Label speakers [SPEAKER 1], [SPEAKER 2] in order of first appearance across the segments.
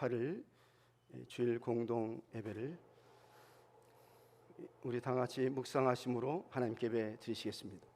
[SPEAKER 1] 8일 주일 공동 예배를 우리 다 같이 묵상하심으로 하나님께 예배 드리시겠습니다.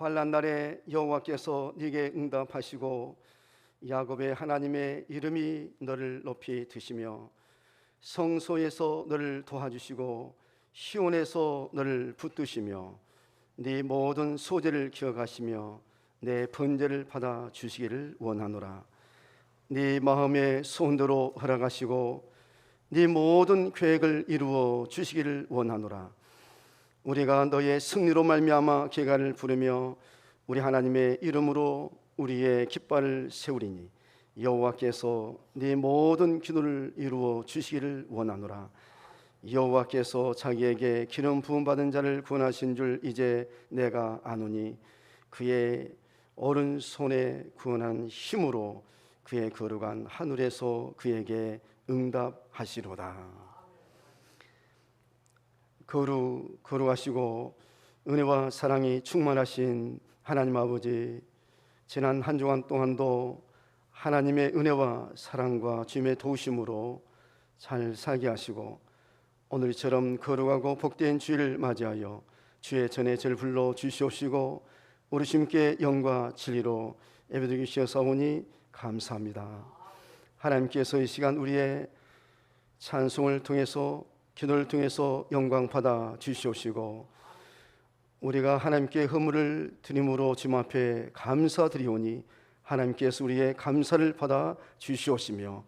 [SPEAKER 1] 환난 날에 여호와께서 네게 응답하시고 야곱의 하나님의 이름이 너를 높이 드시며 성소에서 너를 도와주시고 시온에서 너를 붙드시며 네 모든 소재를 기억하시며 내 번제를 받아 주시기를 원하노라. 네 마음의 소원대로 허락하시고 네 모든 계획을 이루어 주시기를 원하노라. 우리가 너의 승리로 말미암아 계가를 부르며 우리 하나님의 이름으로 우리의 깃발을 세우리니 여호와께서 네 모든 기도를 이루어 주시기를 원하노라. 여호와께서 자기에게 기름 부음 받은 자를 구원하신 줄 이제 내가 아노니 그의 오른손에 구원한 힘으로 그의 거룩한 하늘에서 그에게 응답하시로다. 거룩하시고 은혜와 사랑이 충만하신 하나님 아버지, 지난 한 주간 동안도 하나님의 은혜와 사랑과 주님의 도우심으로 잘 살게 하시고 오늘처럼 거룩하고 복된 주일을 맞이하여 주의 전에 저를 불러 주시옵시고 우리 주님께 영과 진리로 예배드리기 주셔서오니 감사합니다. 하나님께서 이 시간 우리의 찬송을 통해서 기도를 통해서 영광 받아 주시옵시고 우리가 하나님께 허물을 드림으로 주님 앞에 감사드리오니 하나님께서 우리의 감사를 받아 주시옵시며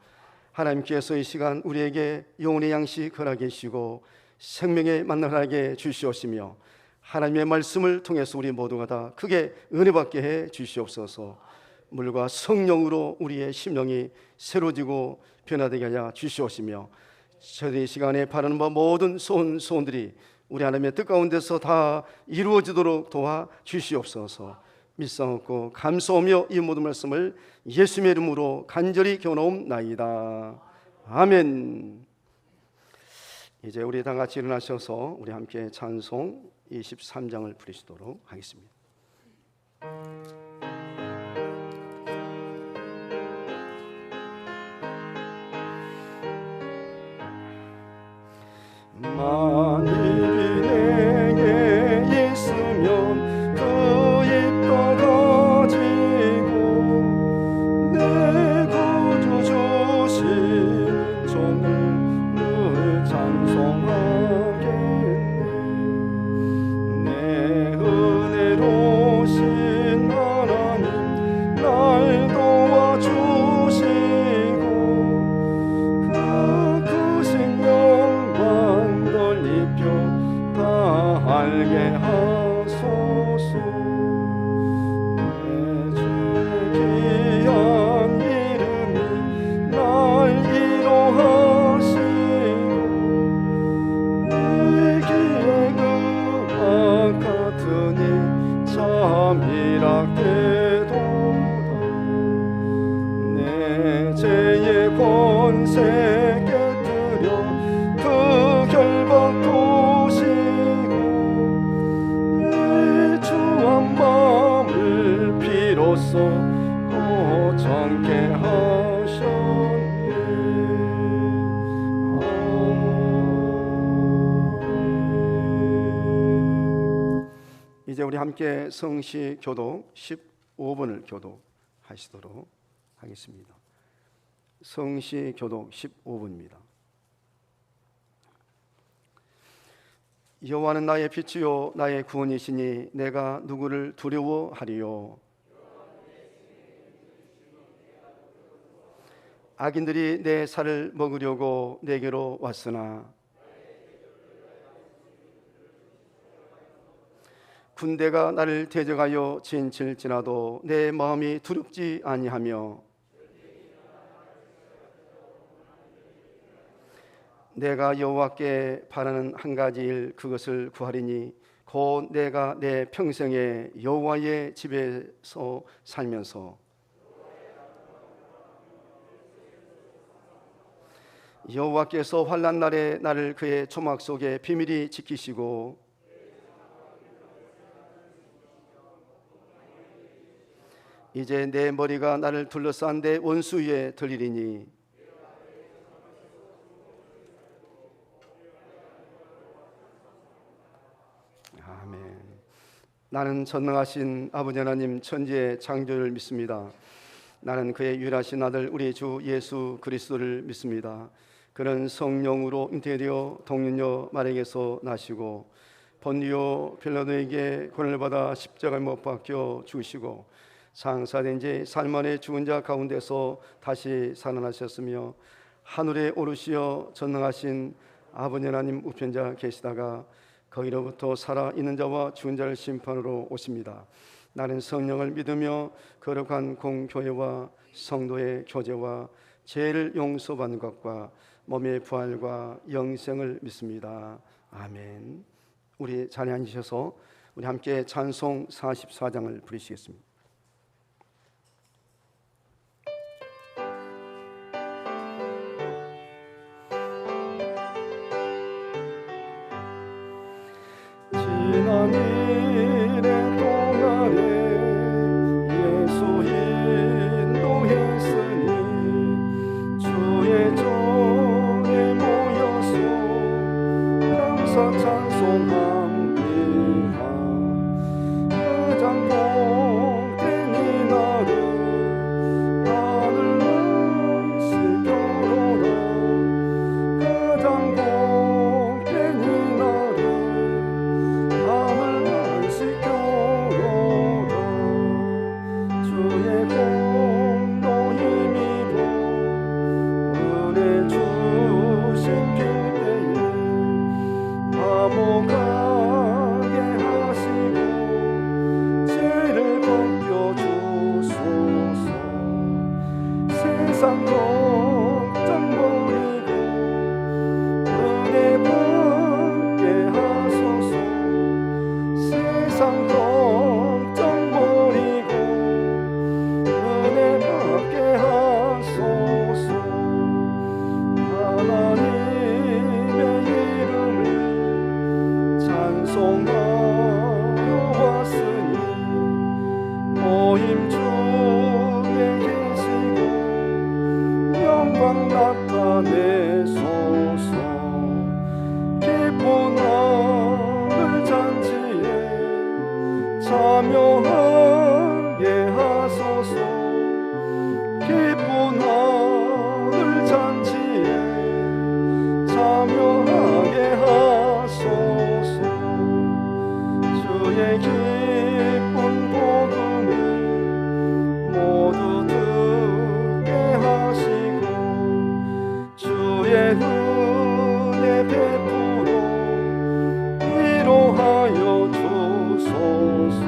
[SPEAKER 1] 하나님께서 이 시간 우리에게 영혼의 양식 허락해 계시고 생명의 만나게 하게 주시옵시며 하나님의 말씀을 통해서 우리 모두가 다 크게 은혜받게 해 주시옵소서. 물과 성령으로 우리의 심령이 새로지고 변화되게 하여 주시옵시며 저희 시간에 바라는 바 모든 소원들이 우리 하나님의 뜻 가운데서 다 이루어지도록 도와 주시옵소서. 믿사옵고 감사하며 이 모든 말씀을 예수님의 이름으로 간절히 기원하옵나이다. 아멘. 이제 우리 다 같이 일어나셔서 우리 함께 찬송 23장을 부르시도록 하겠습니다. 만일이 내게 있으면 그 입도 가지고 내 구주 주신 종을 늘 찬송하겠네. 내 은혜로우신 하나님 날 도와주시고 그 크신 영광 다 알게 하소서. 내 주의 귀한 이름이 날 위로하시고 내 귀에 음악 같으니 잠이락되도다. 내 죄의 권세 깨뜨려 그 결박 도시고 내 주한 마음을 비로소 고정케 하셨네. 이제 우리 함께 성시 교독 15분을 교독하시도록 하겠습니다. 성시 교독 15분입니다. 여호와는 나의 빛이요 나의 구원이시니 내가 누구를 두려워하리요. 악인들이 내 살을 먹으려고 내게로 왔으나 군대가 나를 대적하여 진칠지라도 내 마음이 두렵지 아니하며 내가 여호와께 바라는 한 가지 일 그것을 구하리니 곧 내가 내 평생에 여호와의 집에서 살면서 여호와께서 환난 날에 나를 그의 초막 속에 비밀히 지키시고 이제 내 머리가 나를 둘러싼 데 원수 위에 들리리니 아멘. 나는 전능하신 아버지 하나님 천지의 창조를 믿습니다. 나는 그의 유일하신 아들 우리 주 예수 그리스도를 믿습니다. 그는 성령으로 잉태되어 동년녀 마리아에게서 나시고 본디오 빌라도에게 고난을 받아 십자가에 못 박혀 죽으시고 장사된 지 사흘 만에 죽은 자 가운데서 다시 살아나셨으며 하늘에 오르시어 전능하신 아버지 하나님 우편자 계시다가 거기로부터 살아있는 자와 죽은 자를 심판으로 오십니다. 나는 성령을 믿으며 거룩한 공교회와 성도의 교제와 죄를 용서받는 것과 몸의 부활과 영생을 믿습니다. 아멘. 우리 자리에 앉으셔서 우리 함께 찬송 44장을 부르시겠습니다. 지난 일의 동안에 예수 인도했으니 주의 전에 모여서 감사 찬송합니다. 가장 복된 이 날을 하늘로 시켜로라. 가장 복된 이 날을 하늘만 시켜로라. 주의 공로 힘입어 은혜 주신 길때에 감옥하게 하시고 죄를 벗겨주소서. 세상 걱정 버리고 은혜 받게 하소서. 세상 걱정 버리고 은혜 받게 하소서. 하나님의 이름을 찬송하러 왔으니 모임 중에 계시고 영광 나타내소서. 기쁜 하늘 잔치에 참여하게 하소서. 기쁜 하늘 잔치에 참여하게 하소서. 주의 기쁜 복음을 모두 듣게 하시고 주의 은혜 베풀어 위로하여 주소서.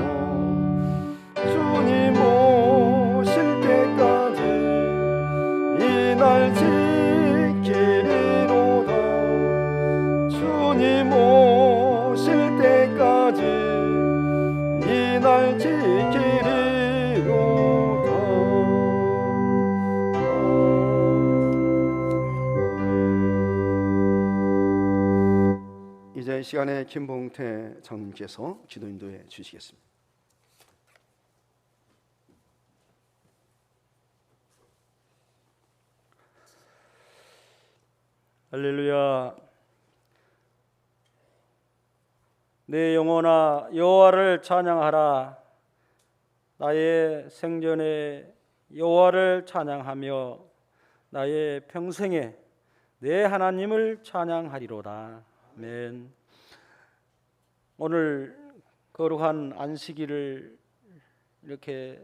[SPEAKER 1] 주님 오실 때까지 이 날 지키리로다. 주님 오실 때까지 이 날 지키리로다. 이제 이 시간에 김봉태 장님께서 기도 인도해 주시겠습니다.
[SPEAKER 2] 할렐루야. 내 영혼아 여호와를 찬양하라. 나의 생전에 여호와를 찬양하며 나의 평생에 내 하나님을 찬양하리로다. 아멘. 오늘 거룩한 안식일을 이렇게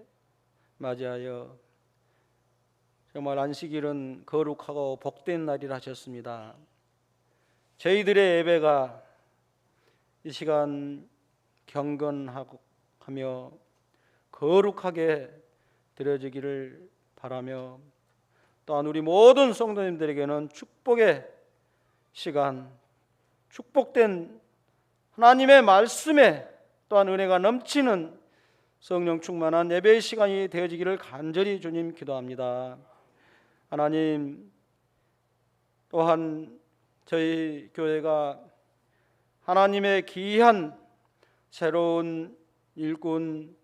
[SPEAKER 2] 맞이하여 정말 안식일은 거룩하고 복된 날이라 하셨습니다. 저희들의 예배가 이 시간 경건하며 거룩하게 드려지기를 바라며, 또한 우리 모든 성도님들에게는 축복의 시간, 축복된 하나님의 말씀에 또한 은혜가 넘치는 성령 충만한 예배의 시간이 되어지기를 간절히 주님 기도합니다. 하나님, 또한 저희 교회가 하나님의 귀한 새로운 일꾼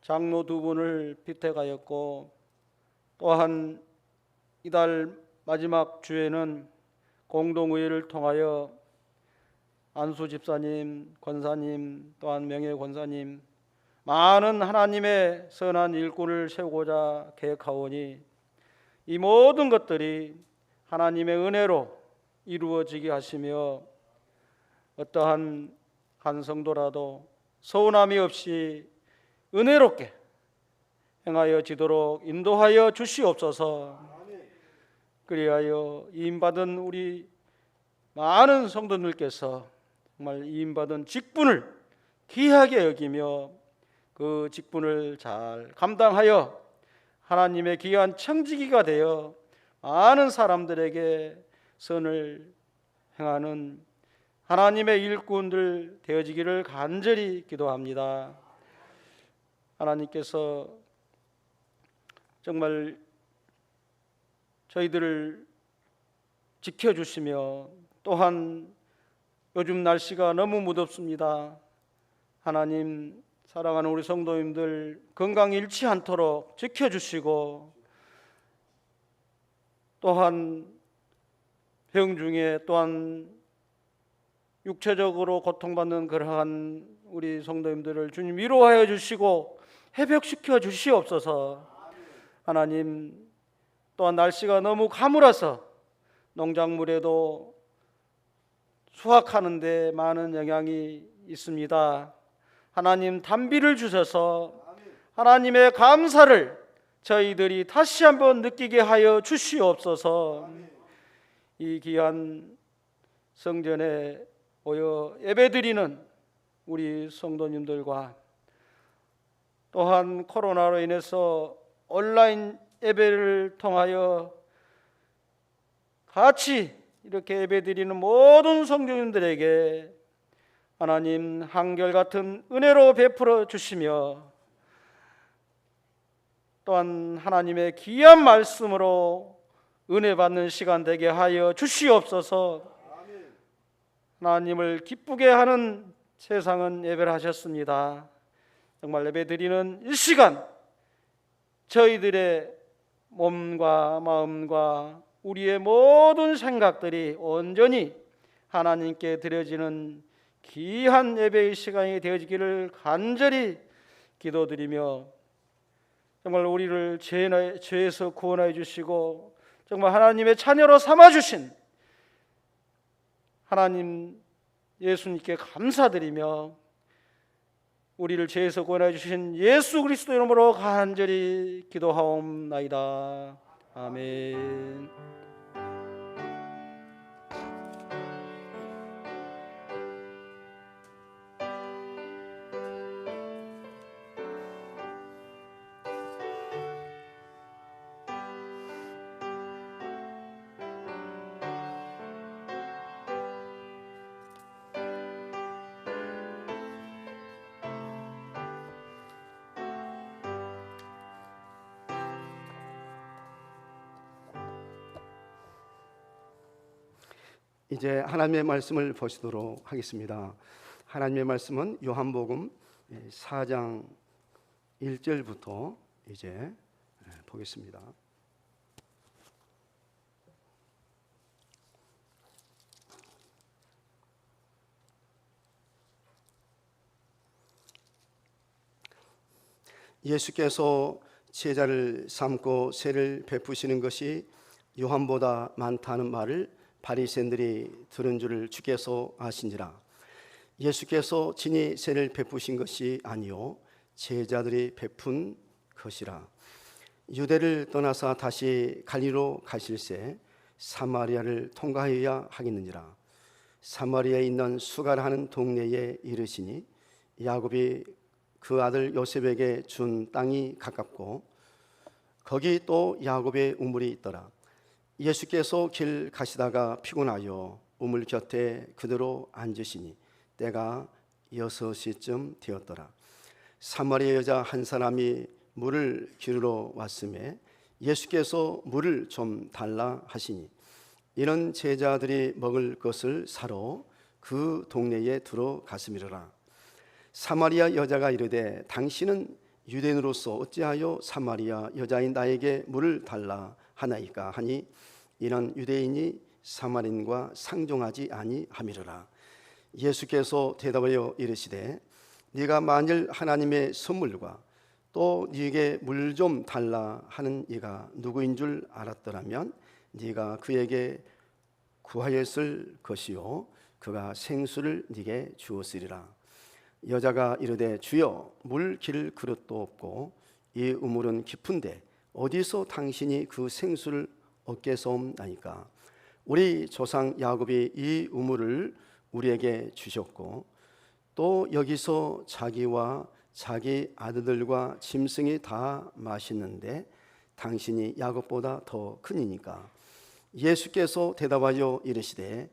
[SPEAKER 2] 장로 두 분을 피택하였고, 또한 이달 마지막 주에는 공동의회를 통하여 안수 집사님, 권사님, 또한 명예 권사님, 많은 하나님의 선한 일꾼을 세우고자 계획하오니 이 모든 것들이 하나님의 은혜로 이루어지게 하시며, 어떠한 한 성도라도 서운함이 없이 은혜롭게 행하여 지도록 인도하여 주시옵소서. 그리하여 이임받은 우리 많은 성도들께서 정말 이임받은 직분을 귀하게 여기며 그 직분을 잘 감당하여 하나님의 귀한 청지기가 되어 많은 사람들에게 선을 행하는 하나님의 일꾼들 되어지기를 간절히 기도합니다. 하나님께서 정말 저희들을 지켜주시며, 또한 요즘 날씨가 너무 무덥습니다. 하나님, 사랑하는 우리 성도님들 건강 잃지 않도록 지켜주시고, 또한 병 중에 또한 육체적으로 고통받는 그러한 우리 성도님들을 주님 위로하여 주시고 회복시켜 주시옵소서. 하나님, 또한 날씨가 너무 가물어서 농작물에도 수확하는 데 많은 영향이 있습니다. 하나님, 단비를 주셔서 하나님의 감사를 저희들이 다시 한번 느끼게 하여 주시옵소서. 이 귀한 성전에 모여 예배드리는 우리 성도님들과, 또한 코로나로 인해서 온라인 예배를 통하여 같이 이렇게 예배드리는 모든 성도님들에게 하나님 한결같은 은혜로 베풀어 주시며, 또한 하나님의 귀한 말씀으로 은혜 받는 시간 되게 하여 주시옵소서. 하나님을 기쁘게 하는 세상은 예배를 하셨습니다. 정말 예배드리는 이 시간 저희들의 몸과 마음과 우리의 모든 생각들이 온전히 하나님께 드려지는 귀한 예배의 시간이 되어지기를 간절히 기도드리며, 정말 우리를 죄에서 구원하여 주시고 정말 하나님의 자녀로 삼아주신 하나님 예수님께 감사드리며, 우리를 죄에서 구원하여 주신 예수 그리스도 이름으로 간절히 기도하옵나이다. 아멘.
[SPEAKER 1] 이제 하나님의 말씀을 보시도록 하겠습니다. 하나님의 말씀은 요한복음 4장 1절부터 이제 보겠습니다. 예수께서 제자를 삼고 세를 베푸시는 것이 요한보다 많다는 말을 바리새인들이 들은 줄을 주께서 아신지라. 예수께서 친히 세를 베푸신 것이 아니요 제자들이 베푼 것이라. 유대를 떠나사 다시 갈리로 가실새 사마리아를 통과해야 하겠느니라. 사마리아에 있는 수가라 하는 동네에 이르시니 야곱이 그 아들 요셉에게 준 땅이 가깝고 거기 또 야곱의 우물이 있더라. 예수께서 길 가시다가 피곤하여 우물 곁에 그대로 앉으시니 때가 6시쯤 되었더라. 사마리아 여자 한 사람이 물을 기르러 왔음에 예수께서 물을 좀 달라 하시니 이런 제자들이 먹을 것을 사러 그 동네에 들어갔음이로라. 사마리아 여자가 이르되 당신은 유대인으로서 어찌하여 사마리아 여자인 나에게 물을 달라 하나이까 하니 이는 유대인이 사마리인과 상종하지 아니함이로라. 예수께서 대답하여 이르시되 네가 만일 하나님의 선물과 또 네게 물 좀 달라 하는 이가 누구인 줄 알았더라면 네가 그에게 구하였을 것이요 그가 생수를 네게 주었으리라. 여자가 이르되 주여 물 기를 그릇도 없고 이 우물은 깊은데 어디서 당신이 그 생수를 얻겠사옵나이까. 우리 조상 야곱이 이 우물을 우리에게 주셨고 또 여기서 자기와 자기 아들들과 짐승이 다 마시는데 당신이 야곱보다 더 크니까. 예수께서 대답하여 이르시되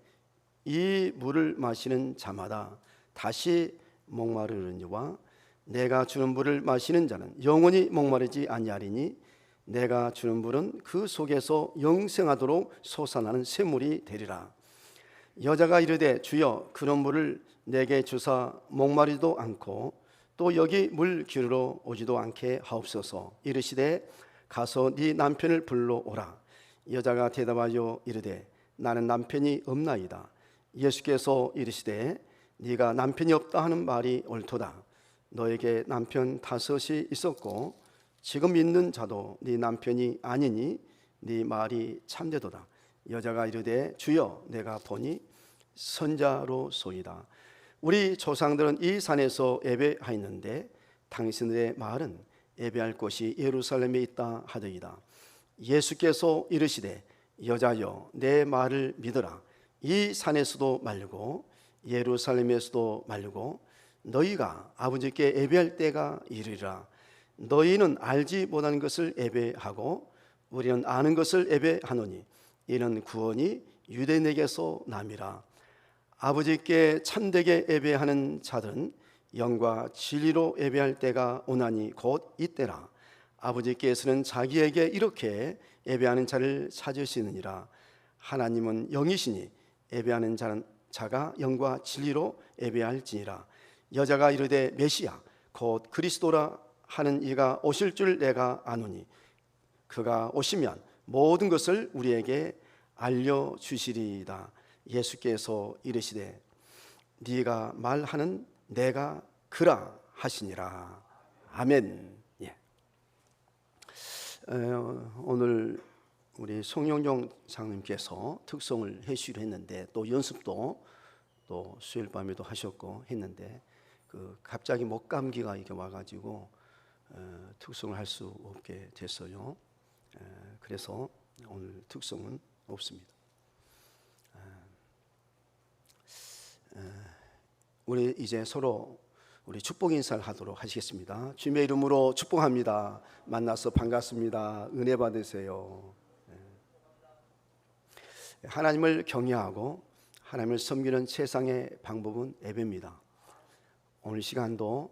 [SPEAKER 1] 이 물을 마시는 자마다 다시 목마르느니와 내가 주는 물을 마시는 자는 영원히 목마르지 아니하리니 내가 주는 물은 그 속에서 영생하도록 솟아나는 샘물이 되리라. 여자가 이르되 주여 그런 물을 내게 주사 목마르지도 않고 또 여기 물 기르러 오지도 않게 하옵소서. 이르시되 가서 네 남편을 불러오라. 여자가 대답하여 이르되 나는 남편이 없나이다. 예수께서 이르시되 네가 남편이 없다 하는 말이 옳도다. 너에게 남편 5이 있었고 지금 있는 자도 네 남편이 아니니 네 말이 참되도다. 여자가 이르되 주여 내가 보니 선자로소이다. 우리 조상들은 이 산에서 예배하였는데 당신들의 말은 예배할 곳이 예루살렘에 있다 하더이다. 예수께서 이르시되 여자여 내 말을 믿어라. 이 산에서도 말고 예루살렘에서도 말고 너희가 아버지께 예배할 때가 이르리라. 너희는 알지 못하는 것을 예배하고 우리는 아는 것을 예배하노니 이는 구원이 유대인에게서 남이라. 아버지께 참되게 예배하는 자들은 영과 진리로 예배할 때가 오나니 곧 이때라. 아버지께서는 자기에게 이렇게 예배하는 자를 찾으시느니라. 하나님은 영이시니 예배하는 자가 영과 진리로 예배할지니라. 여자가 이르되 메시아 곧 그리스도라 하는 이가 오실 줄 내가 아노니 그가 오시면 모든 것을 우리에게 알려주시리이다. 예수께서 이르시되 네가 말하는 내가 그라 하시니라. 아멘. 예. 오늘 우리 송영종 장님께서 특송을 해주시려 했는데 또 연습도 또 수요일 밤에도 하셨고 했는데 갑자기 목 감기가 이렇게 와가지고 특송을 할 수 없게 됐어요. 그래서 오늘 특송은 없습니다. 우리 이제 서로 우리 축복 인사를 하도록 하시겠습니다. 주님의 이름으로 축복합니다. 만나서 반갑습니다. 은혜 받으세요. 하나님을 경외하고 하나님을 섬기는 최상의 방법은 예배입니다. 오늘 시간도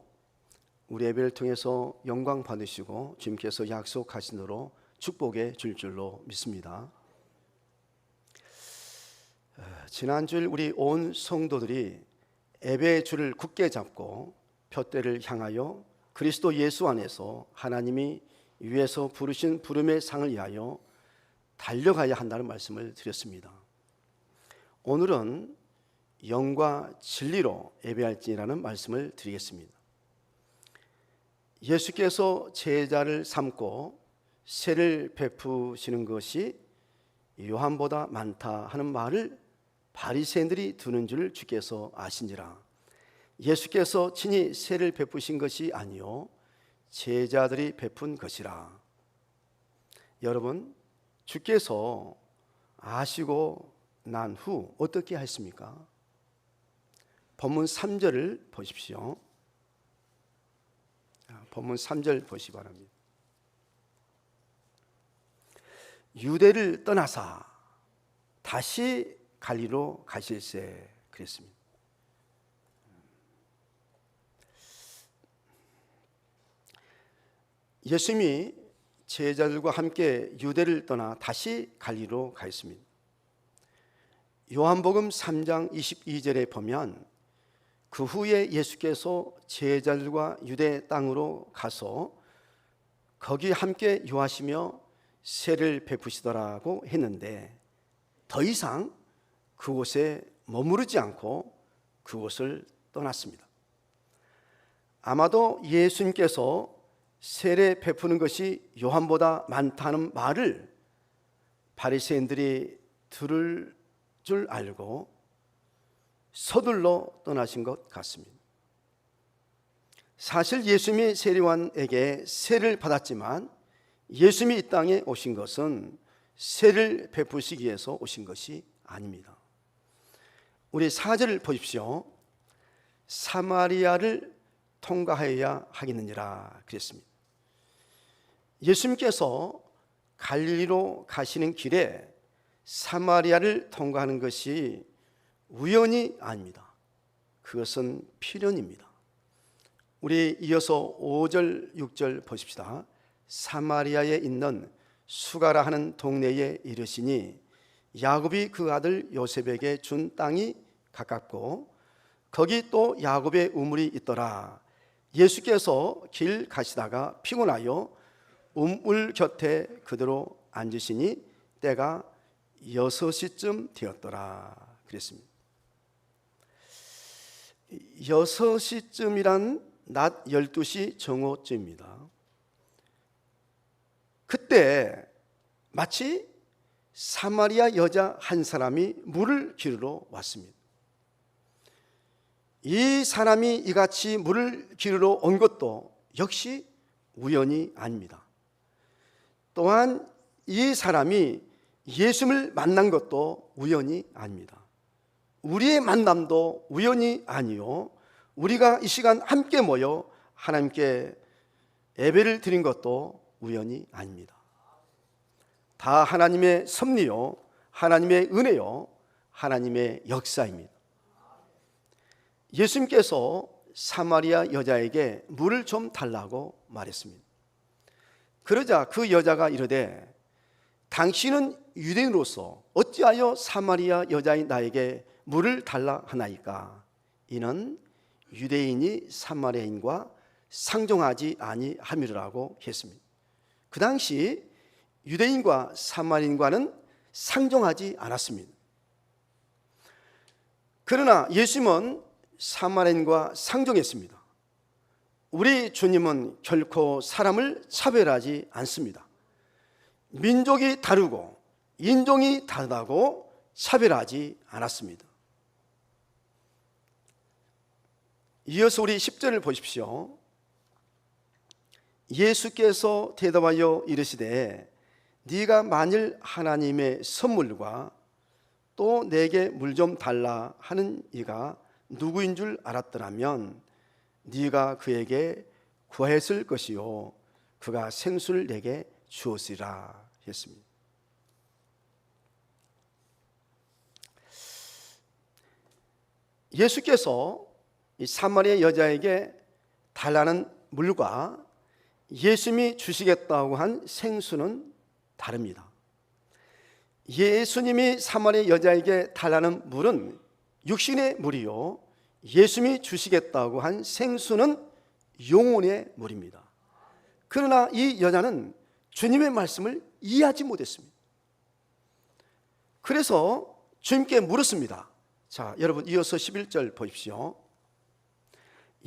[SPEAKER 1] 우리 예배를 통해서 영광 받으시고 주님께서 약속하신 대로 축복해 줄 줄로 믿습니다. 지난주일 우리 온 성도들이 예배의 줄을 굳게 잡고 푯대를 향하여 그리스도 예수 안에서 하나님이 위에서 부르신 부름의 상을 위하여 달려가야 한다는 말씀을 드렸습니다. 오늘은 영과 진리로 예배할지라는 말씀을 드리겠습니다. 예수께서 제자를 삼고 세를 베푸시는 것이 요한보다 많다 하는 말을 바리새인들이 두는 줄 주께서 아신지라. 예수께서 친히 세를 베푸신 것이 아니요 제자들이 베푼 것이라. 여러분, 주께서 아시고 난 후 어떻게 하셨습니까? 본문 3절을 보십시오. 본문 3절 보시기 바랍니다. 유대를 떠나사 다시 갈리로 가실세 그랬습니다. 예수님이 제자들과 함께 유대를 떠나 다시 갈리로 가 있습니다. 요한복음 3장 22절에 보면 그 후에 예수께서 제자들과 유대 땅으로 가서 거기 함께 유하시며 세를 베푸시더라고 했는데 더 이상 그곳에 머무르지 않고 그곳을 떠났습니다. 아마도 예수님께서 세례 베푸는 것이 요한보다 많다는 말을 바리새인들이 들을 줄 알고 서둘러 떠나신 것 같습니다. 사실 예수님이 세례요한에게 세를 받았지만 예수님이 이 땅에 오신 것은 세를 베푸시기 위해서 오신 것이 아닙니다. 우리 4절을 보십시오. 사마리아를 통과해야 하겠느니라 그랬습니다. 예수님께서 갈릴리로 가시는 길에 사마리아를 통과하는 것이 우연이 아닙니다. 그것은 필연입니다. 우리 이어서 5절, 6절 보십시다. 사마리아에 있는 수가라 하는 동네에 이르시니 야곱이 그 아들 요셉에게 준 땅이 가깝고 거기 또 야곱의 우물이 있더라. 예수께서 길 가시다가 피곤하여 우물 곁에 그대로 앉으시니 때가 6시쯤 되었더라 그랬습니다. 6시쯤이란 낮 12시 정오쯤입니다. 그때 마치 사마리아 여자 한 사람이 물을 기르러 왔습니다. 이 사람이 이같이 물을 기르러 온 것도 역시 우연이 아닙니다. 또한 이 사람이 예수님을 만난 것도 우연이 아닙니다. 우리의 만남도 우연이 아니요 우리가 이 시간 함께 모여 하나님께 예배를 드린 것도 우연이 아닙니다. 다 하나님의 섭리요 하나님의 은혜요 하나님의 역사입니다. 예수님께서 사마리아 여자에게 물을 좀 달라고 말했습니다. 그러자 그 여자가 이르되 당신은 유대인으로서 어찌하여 사마리아 여자인 나에게 물을 달라 하나이까? 이는 유대인이 사마리아인과 상종하지 아니함이라고 했습니다. 그 당시 유대인과 사마리아인과는 상종하지 않았습니다. 그러나 예수님은 사마리아인과 상종했습니다. 우리 주님은 결코 사람을 차별하지 않습니다. 민족이 다르고 인종이 다르다고 차별하지 않았습니다. 이어서 우리 10절을 보십시오. 예수께서 대답하여 이르시되 네가 만일 하나님의 선물과 또 내게 물 좀 달라 하는 이가 누구인 줄 알았더라면 네가 그에게 구했을 것이요 그가 생수를 내게 주었으리라 했습니다. 예수께서 이 사마리아 여자에게 달라는 물과 예수님이 주시겠다고 한 생수는 다릅니다. 예수님이 사마리아 여자에게 달라는 물은 육신의 물이요 예수님이 주시겠다고 한 생수는 영혼의 물입니다. 그러나 이 여자는 주님의 말씀을 이해하지 못했습니다. 그래서 주님께 물었습니다. 자, 여러분 이어서 11절 보십시오.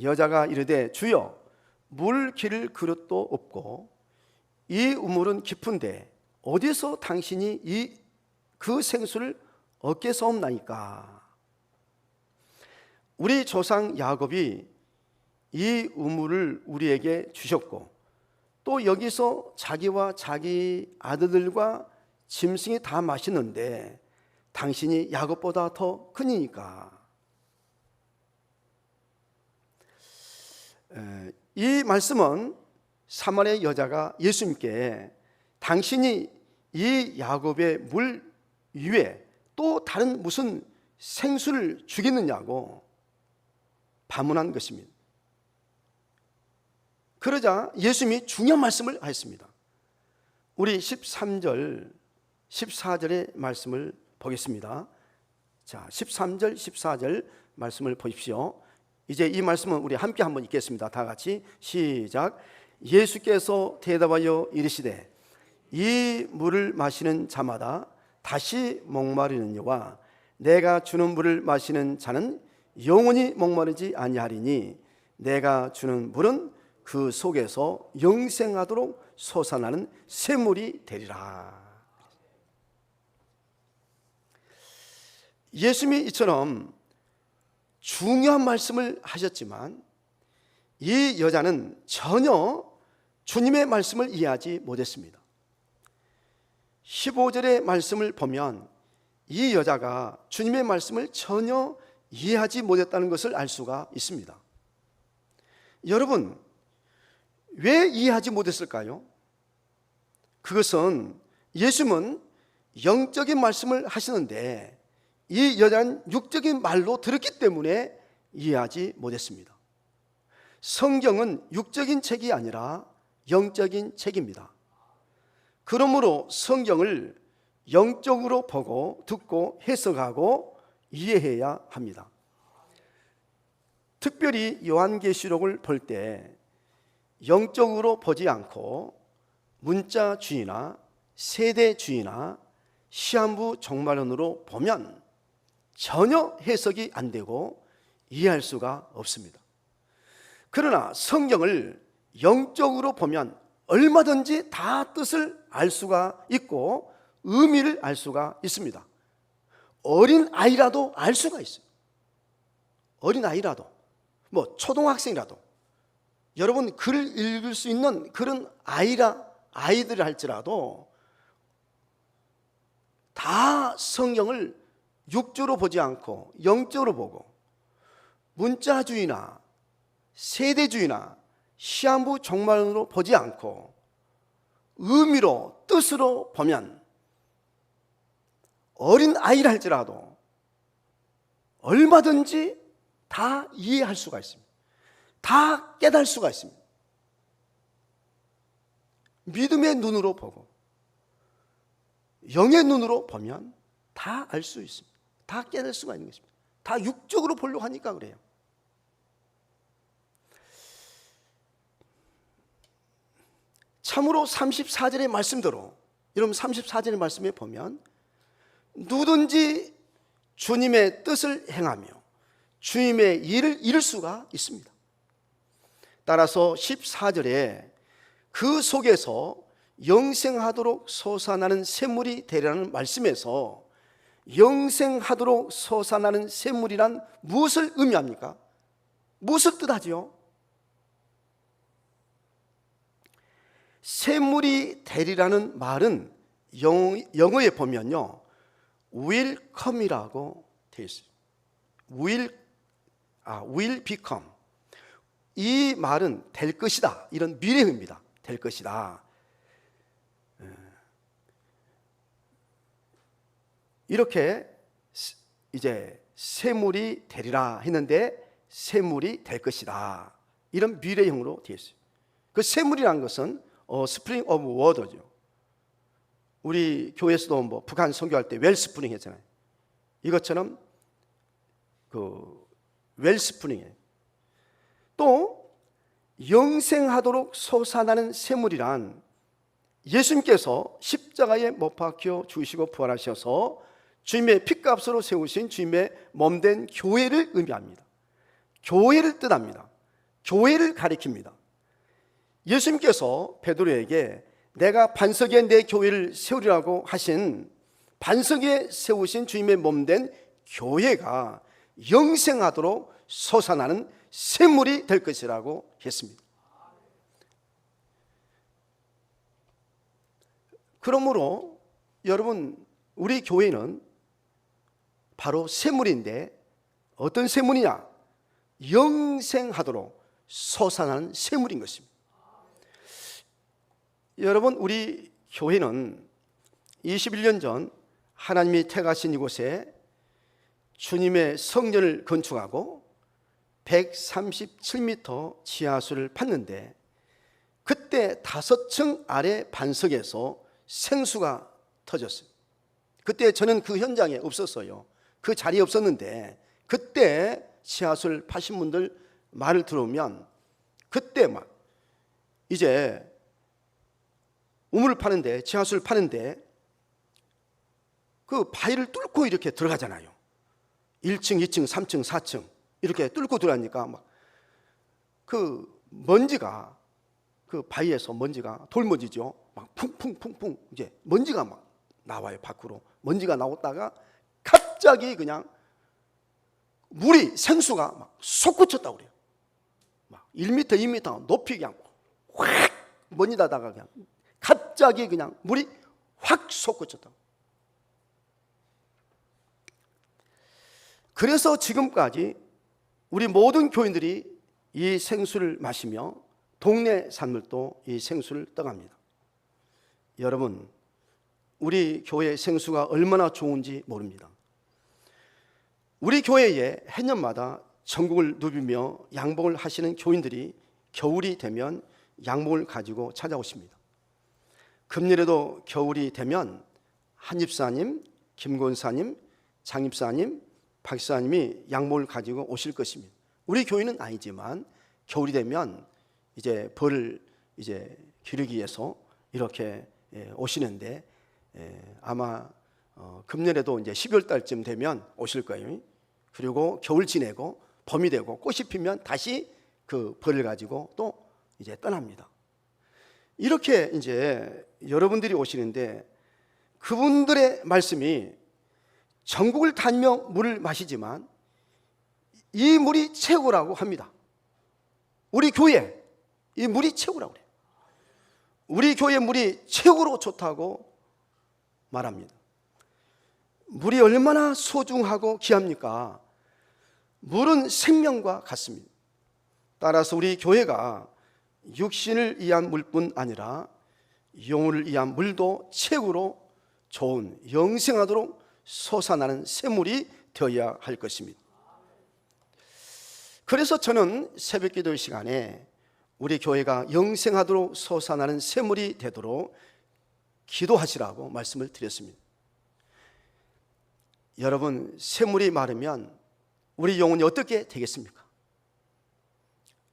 [SPEAKER 1] 여자가 이르되 주여 물 기를 그릇도 없고 이 우물은 깊은데 어디서 당신이 그 생수를 얻겠사옵나이까? 우리 조상 야곱이 이 우물을 우리에게 주셨고 또 여기서 자기와 자기 아들들과 짐승이 다 마시는데 당신이 야곱보다 더 크니까. 이 말씀은 사마리아 여자가 예수님께 당신이 이 야곱의 물 위에 또 다른 무슨 생수를 주겠느냐고 반문한 것입니다. 그러자 예수님이 중요한 말씀을 하셨습니다. 우리 13절 14절의 말씀을 보겠습니다. 자, 13절 14절 말씀을 보십시오. 이제 이 말씀은 우리 함께 한번 읽겠습니다. 다 같이 시작. 예수께서 대답하여 이르시되 이 물을 마시는 자마다 다시 목마르느니와 내가 주는 물을 마시는 자는 영원히 목마르지 아니하리니 내가 주는 물은 그 속에서 영생하도록 솟아나는 샘물이 되리라. 예수님이 이처럼 중요한 말씀을 하셨지만 이 여자는 전혀 주님의 말씀을 이해하지 못했습니다. 15절의 말씀을 보면 이 여자가 주님의 말씀을 전혀 이해하지 못했다는 것을 알 수가 있습니다. 여러분, 왜 이해하지 못했을까요? 그것은 예수님은 영적인 말씀을 하시는데 이 여자는 육적인 말로 들었기 때문에 이해하지 못했습니다. 성경은 육적인 책이 아니라 영적인 책입니다. 그러므로 성경을 영적으로 보고 듣고 해석하고 이해해야 합니다. 특별히 요한계시록을 볼 때 영적으로 보지 않고 문자주의나 세대주의나 시한부 종말론으로 보면 전혀 해석이 안 되고 이해할 수가 없습니다. 그러나 성경을 영적으로 보면 얼마든지 다 뜻을 알 수가 있고 의미를 알 수가 있습니다. 어린 아이라도 알 수가 있어요. 어린 아이라도, 초등학생이라도, 여러분 글을 읽을 수 있는 그런 아이들 할지라도 다 성경을 육조로 보지 않고 영적으로 보고 문자주의나 세대주의나 시한부 종말론으로 보지 않고 의미로 뜻으로 보면 어린 아이를 할지라도 얼마든지 다 이해할 수가 있습니다. 다 깨달을 수가 있습니다. 믿음의 눈으로 보고 영의 눈으로 보면 다 알 수 있습니다. 다 깨달을 수가 있는 것입니다. 다 육적으로 보려고 하니까 그래요. 참으로 34절의 말씀대로, 여러분 34절의 말씀에 보면 누구든지 주님의 뜻을 행하며 주님의 일을 이룰 수가 있습니다. 따라서 14절에 그 속에서 영생하도록 솟아나는 샘물이 되리라는 말씀에서 영생하도록 솟아나는 샘물이란 무엇을 의미합니까? 무엇을 뜻하지요? 샘물이 되리라는 말은 영어에 보면요 will come이라고 되어 있어요. will become. 이 말은 될 것이다, 이런 미래입니다. 될 것이다. 이렇게 이제 샘물이 되리라 했는데 샘물이 될 것이다, 이런 미래형으로 되어 있어요. 그 샘물이라는 것은 스프링 오브 워터죠. 우리 교회에서도 북한 선교할 때 웰스프링 했잖아요. 이것처럼 그 웰스프링이에요. 또 영생하도록 솟아나는 샘물이란 예수님께서 십자가에 못 박혀 죽으시고 부활하셔서 주님의 핏값으로 세우신 주님의 몸된 교회를 의미합니다. 교회를 뜻합니다. 교회를 가리킵니다. 예수님께서 베드로에게 내가 반석 위에 내 교회를 세우리라고 하신 반석 위에 세우신 주님의 몸된 교회가 영생하도록 솟아나는 샘물이 될 것이라고 했습니다. 그러므로 여러분, 우리 교회는 바로 샘물인데 어떤 샘물이냐? 영생하도록 솟아나는 샘물인 것입니다. 여러분, 우리 교회는 21년 전 하나님이 택하신 이곳에 주님의 성전을 건축하고 137m 지하수를 팠는데, 그때 5층 아래 반석에서 생수가 터졌어요. 그때 저는 그 현장에 없었어요. 그 자리에 없었는데, 그때 지하수를 파신 분들 말을 들으면 그때 막 이제 우물을 파는데, 지하수를 파는데 그 바위를 뚫고 이렇게 들어가잖아요. 1층, 2층, 3층, 4층 이렇게 뚫고 들어가니까 막 그 먼지가, 그 바위에서 먼지가, 돌먼지죠, 막 풍풍풍풍 이제 먼지가 막 나와요. 밖으로 먼지가 나왔다가 갑자기 그냥 물이, 생수가 막 솟구쳤다고 그래요. 막 1m, 2m 높이 그냥 확 먼지다다가 그냥 갑자기 그냥 물이 확 솟구쳤다. 그래서 지금까지 우리 모든 교인들이 이 생수를 마시며 동네 산물도 이 생수를 떠갑니다. 여러분, 우리 교회 생수가 얼마나 좋은지 모릅니다. 우리 교회에 해년마다 전국을 누비며 양봉을 하시는 교인들이 겨울이 되면 양봉을 가지고 찾아오십니다. 금년에도 겨울이 되면 한집사님, 김권사님, 장집사님, 박사님이 양봉을 가지고 오실 것입니다. 우리 교회는 아니지만 겨울이 되면 이제 벌을 이제 기르기 위해서 이렇게 오시는데, 아마 금년에도 이제 12월 달쯤 되면 오실 거예요. 그리고 겨울 지내고 봄이 되고 꽃이 피면 다시 그 벌을 가지고 또 이제 떠납니다. 이렇게 이제 여러분들이 오시는데, 그분들의 말씀이 전국을 다니며 물을 마시지만 이 물이 최고라고 합니다. 우리 교회 이 물이 최고라고 그래요. 우리 교회 물이 최고로 좋다고 말합니다. 물이 얼마나 소중하고 귀합니까? 물은 생명과 같습니다. 따라서 우리 교회가 육신을 위한 물뿐 아니라 영혼을 위한 물도 최고로 좋은 영생하도록 솟아나는 샘물이 되어야 할 것입니다. 그래서 저는 새벽 기도 시간에 우리 교회가 영생하도록 솟아나는 샘물이 되도록 기도하시라고 말씀을 드렸습니다. 여러분, 샘물이 마르면 우리 영혼이 어떻게 되겠습니까?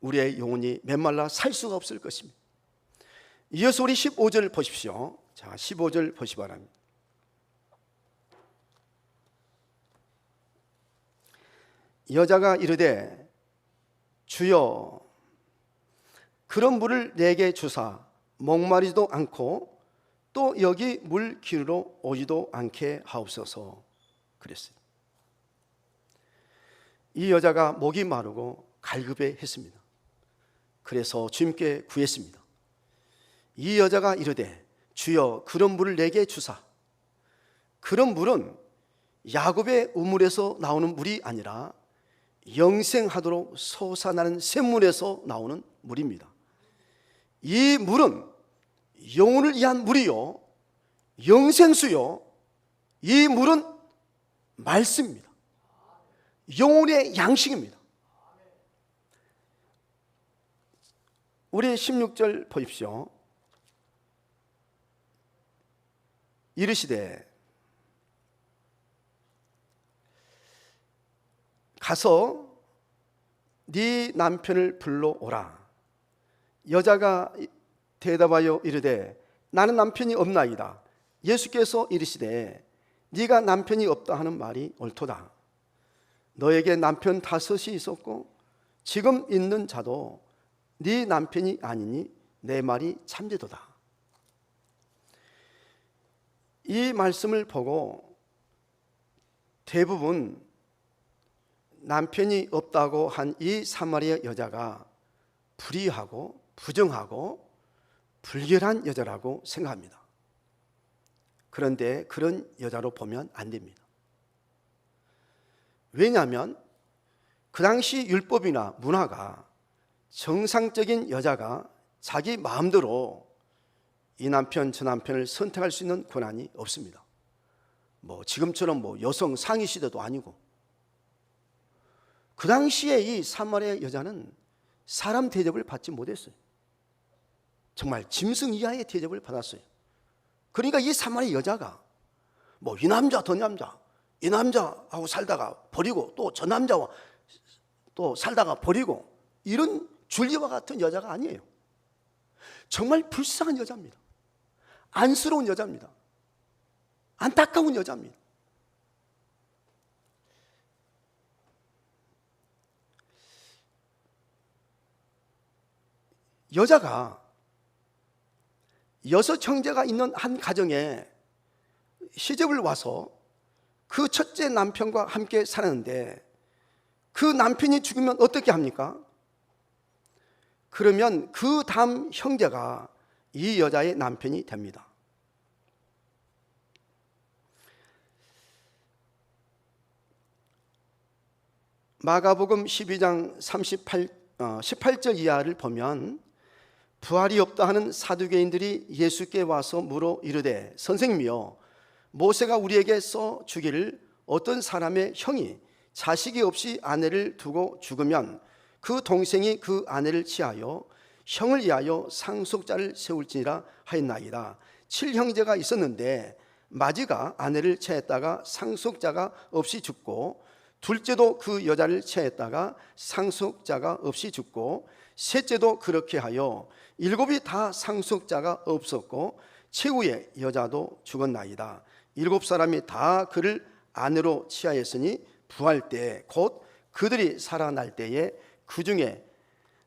[SPEAKER 1] 우리의 영혼이 메말라 살 수가 없을 것입니다. 이어서 우리 15절 보십시오. 자, 15절 보시 바랍니다. 여자가 이르되 주여 그런 물을 내게 주사 목마르지도 않고 또 여기 물 기르러 오지도 않게 하옵소서 그랬어요. 이 여자가 목이 마르고 갈급해했습니다. 그래서 주님께 구했습니다. 이 여자가 이르되 주여 그런 물을 내게 주사. 그런 물은 야곱의 우물에서 나오는 물이 아니라 영생하도록 솟아나는 샘물에서 나오는 물입니다. 이 물은 영혼을 위한 물이요 영생수요, 이 물은 말씀입니다. 영혼의 양식입니다. 우리 16절 보십시오. 이르시되 가서 네 남편을 불러오라. 여자가 대답하여 이르되 나는 남편이 없나이다. 예수께서 이르시되 네가 남편이 없다 하는 말이 옳도다. 너에게 남편 5이 있었고 지금 있는 자도 네 남편이 아니니 내 말이 참되도다. 이 말씀을 보고 대부분 남편이 없다고 한 이 사마리아 여자가 불의하고 부정하고 불결한 여자라고 생각합니다. 그런데 그런 여자로 보면 안 됩니다. 왜냐하면 그 당시 율법이나 문화가 정상적인 여자가 자기 마음대로 이 남편 저 남편을 선택할 수 있는 권한이 없습니다. 지금처럼 여성 상위 시대도 아니고, 그 당시에 이 사마리아 여자는 사람 대접을 받지 못했어요. 정말 짐승 이하의 대접을 받았어요. 그러니까 이 사마리아 여자가 이 남자 저 남자, 이 남자하고 살다가 버리고 또 저 남자와 또 살다가 버리고, 이런 줄리와 같은 여자가 아니에요. 정말 불쌍한 여자입니다. 안쓰러운 여자입니다. 안타까운 여자입니다. 여자가 6 형제가 있는 한 가정에 시집을 와서 그 첫째 남편과 함께 살았는데, 그 남편이 죽으면 어떻게 합니까? 그러면 그 다음 형제가 이 여자의 남편이 됩니다. 마가복음 12장 18절 이하를 보면, 부활이 없다 하는 사두개인들이 예수께 와서 물어 이르되, 선생님이여, 모세가 우리에게 써 주기를 어떤 사람의 형이 자식이 없이 아내를 두고 죽으면 그 동생이 그 아내를 취하여 형을 위하여 상속자를 세울지니라 하였나이다. 7형제가 있었는데 마지가 아내를 취했다가 상속자가 없이 죽고, 둘째도 그 여자를 취했다가 상속자가 없이 죽고, 셋째도 그렇게 하여 7이 다 상속자가 없었고, 최후의 여자도 죽었나이다. 7사람이 다 그를 아내로 취하였으니 부활 때 곧 그들이 살아날 때에 그 중에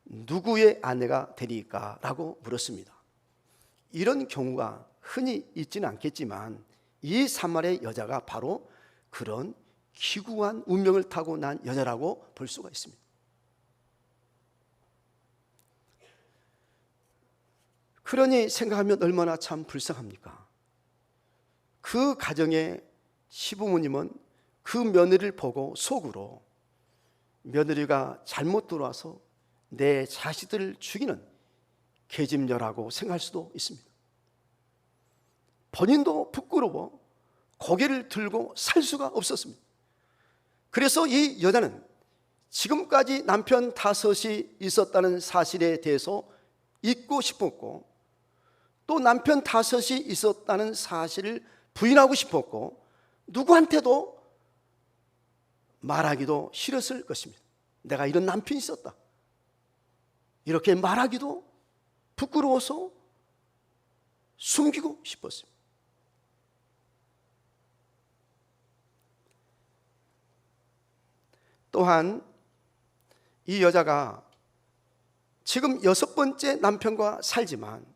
[SPEAKER 1] 누구의 아내가 되리까? 라고 물었습니다. 이런 경우가 흔히 있지는 않겠지만, 이 사마리아 여자가 바로 그런 기구한 운명을 타고 난 여자라고 볼 수가 있습니다. 그러니 생각하면 얼마나 참 불쌍합니까? 그 가정의 시부모님은 그 며느리를 보고 속으로, 며느리가 잘못 들어와서 내 자식들을 죽이는 계집녀라고 생각할 수도 있습니다. 본인도 부끄러워 고개를 들고 살 수가 없었습니다. 그래서 이 여자는 지금까지 남편 5이 있었다는 사실에 대해서 잊고 싶었고, 또 남편 5이 있었다는 사실을 부인하고 싶었고, 누구한테도 말하기도 싫었을 것입니다. 내가 이런 남편이 있었다, 이렇게 말하기도 부끄러워서 숨기고 싶었습니다. 또한 이 여자가 지금 6번째 남편과 살지만,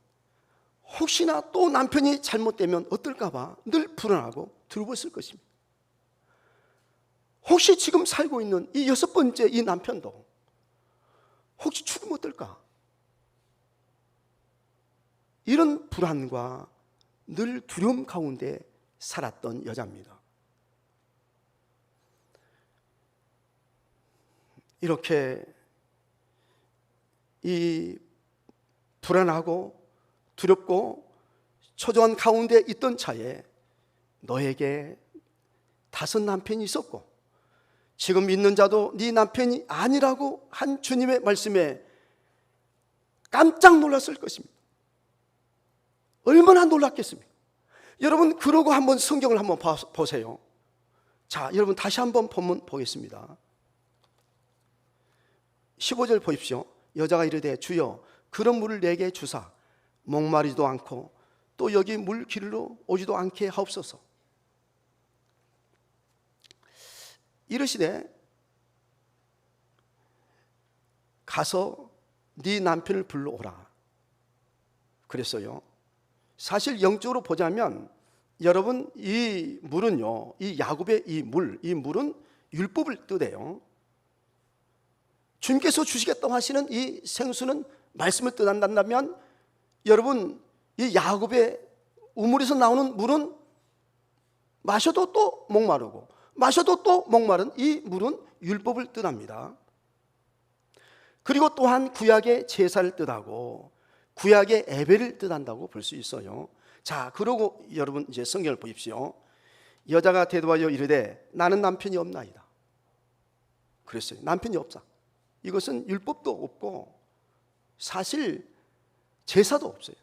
[SPEAKER 1] 혹시나 또 남편이 잘못되면 어떨까 봐 늘 불안하고 두려웠을 것입니다. 혹시 지금 살고 있는 이 6번째 이 남편도 혹시 죽으면 어떨까? 이런 불안과 늘 두려움 가운데 살았던 여자입니다. 이렇게 이 불안하고 두렵고 초조한 가운데 있던 차에 너에게 5 남편이 있었고 지금 있는 자도 네 남편이 아니라고 한 주님의 말씀에 깜짝 놀랐을 것입니다. 얼마나 놀랐겠습니까? 여러분, 그러고 한번 성경을 한번 보세요. 자, 여러분 다시 한번 본문 보겠습니다. 15절 보십시오. 여자가 이르되 주여 그런 물을 내게 주사 목마르지도 않고 또 여기 물 길로 오지도 않게 하옵소서. 이르시되 가서 네 남편을 불러오라 그랬어요. 사실 영적으로 보자면 여러분, 이 물은요, 이 야곱의 이 물은 율법을 뜻해요. 주님께서 주시겠다고 하시는 이 생수는 말씀을 뜻한다면, 여러분, 이 야곱의 우물에서 나오는 물은 마셔도 또 목마르고 마셔도 또 목마른 이 물은 율법을 뜻합니다. 그리고 또한 구약의 제사를 뜻하고 구약의 예배를 뜻한다고 볼 수 있어요. 자, 그러고 여러분 이제 성경을 보십시오. 여자가 대답하여 이르되 나는 남편이 없나이다. 그랬어요. 남편이 없다. 이것은 율법도 없고 사실 제사도 없어요.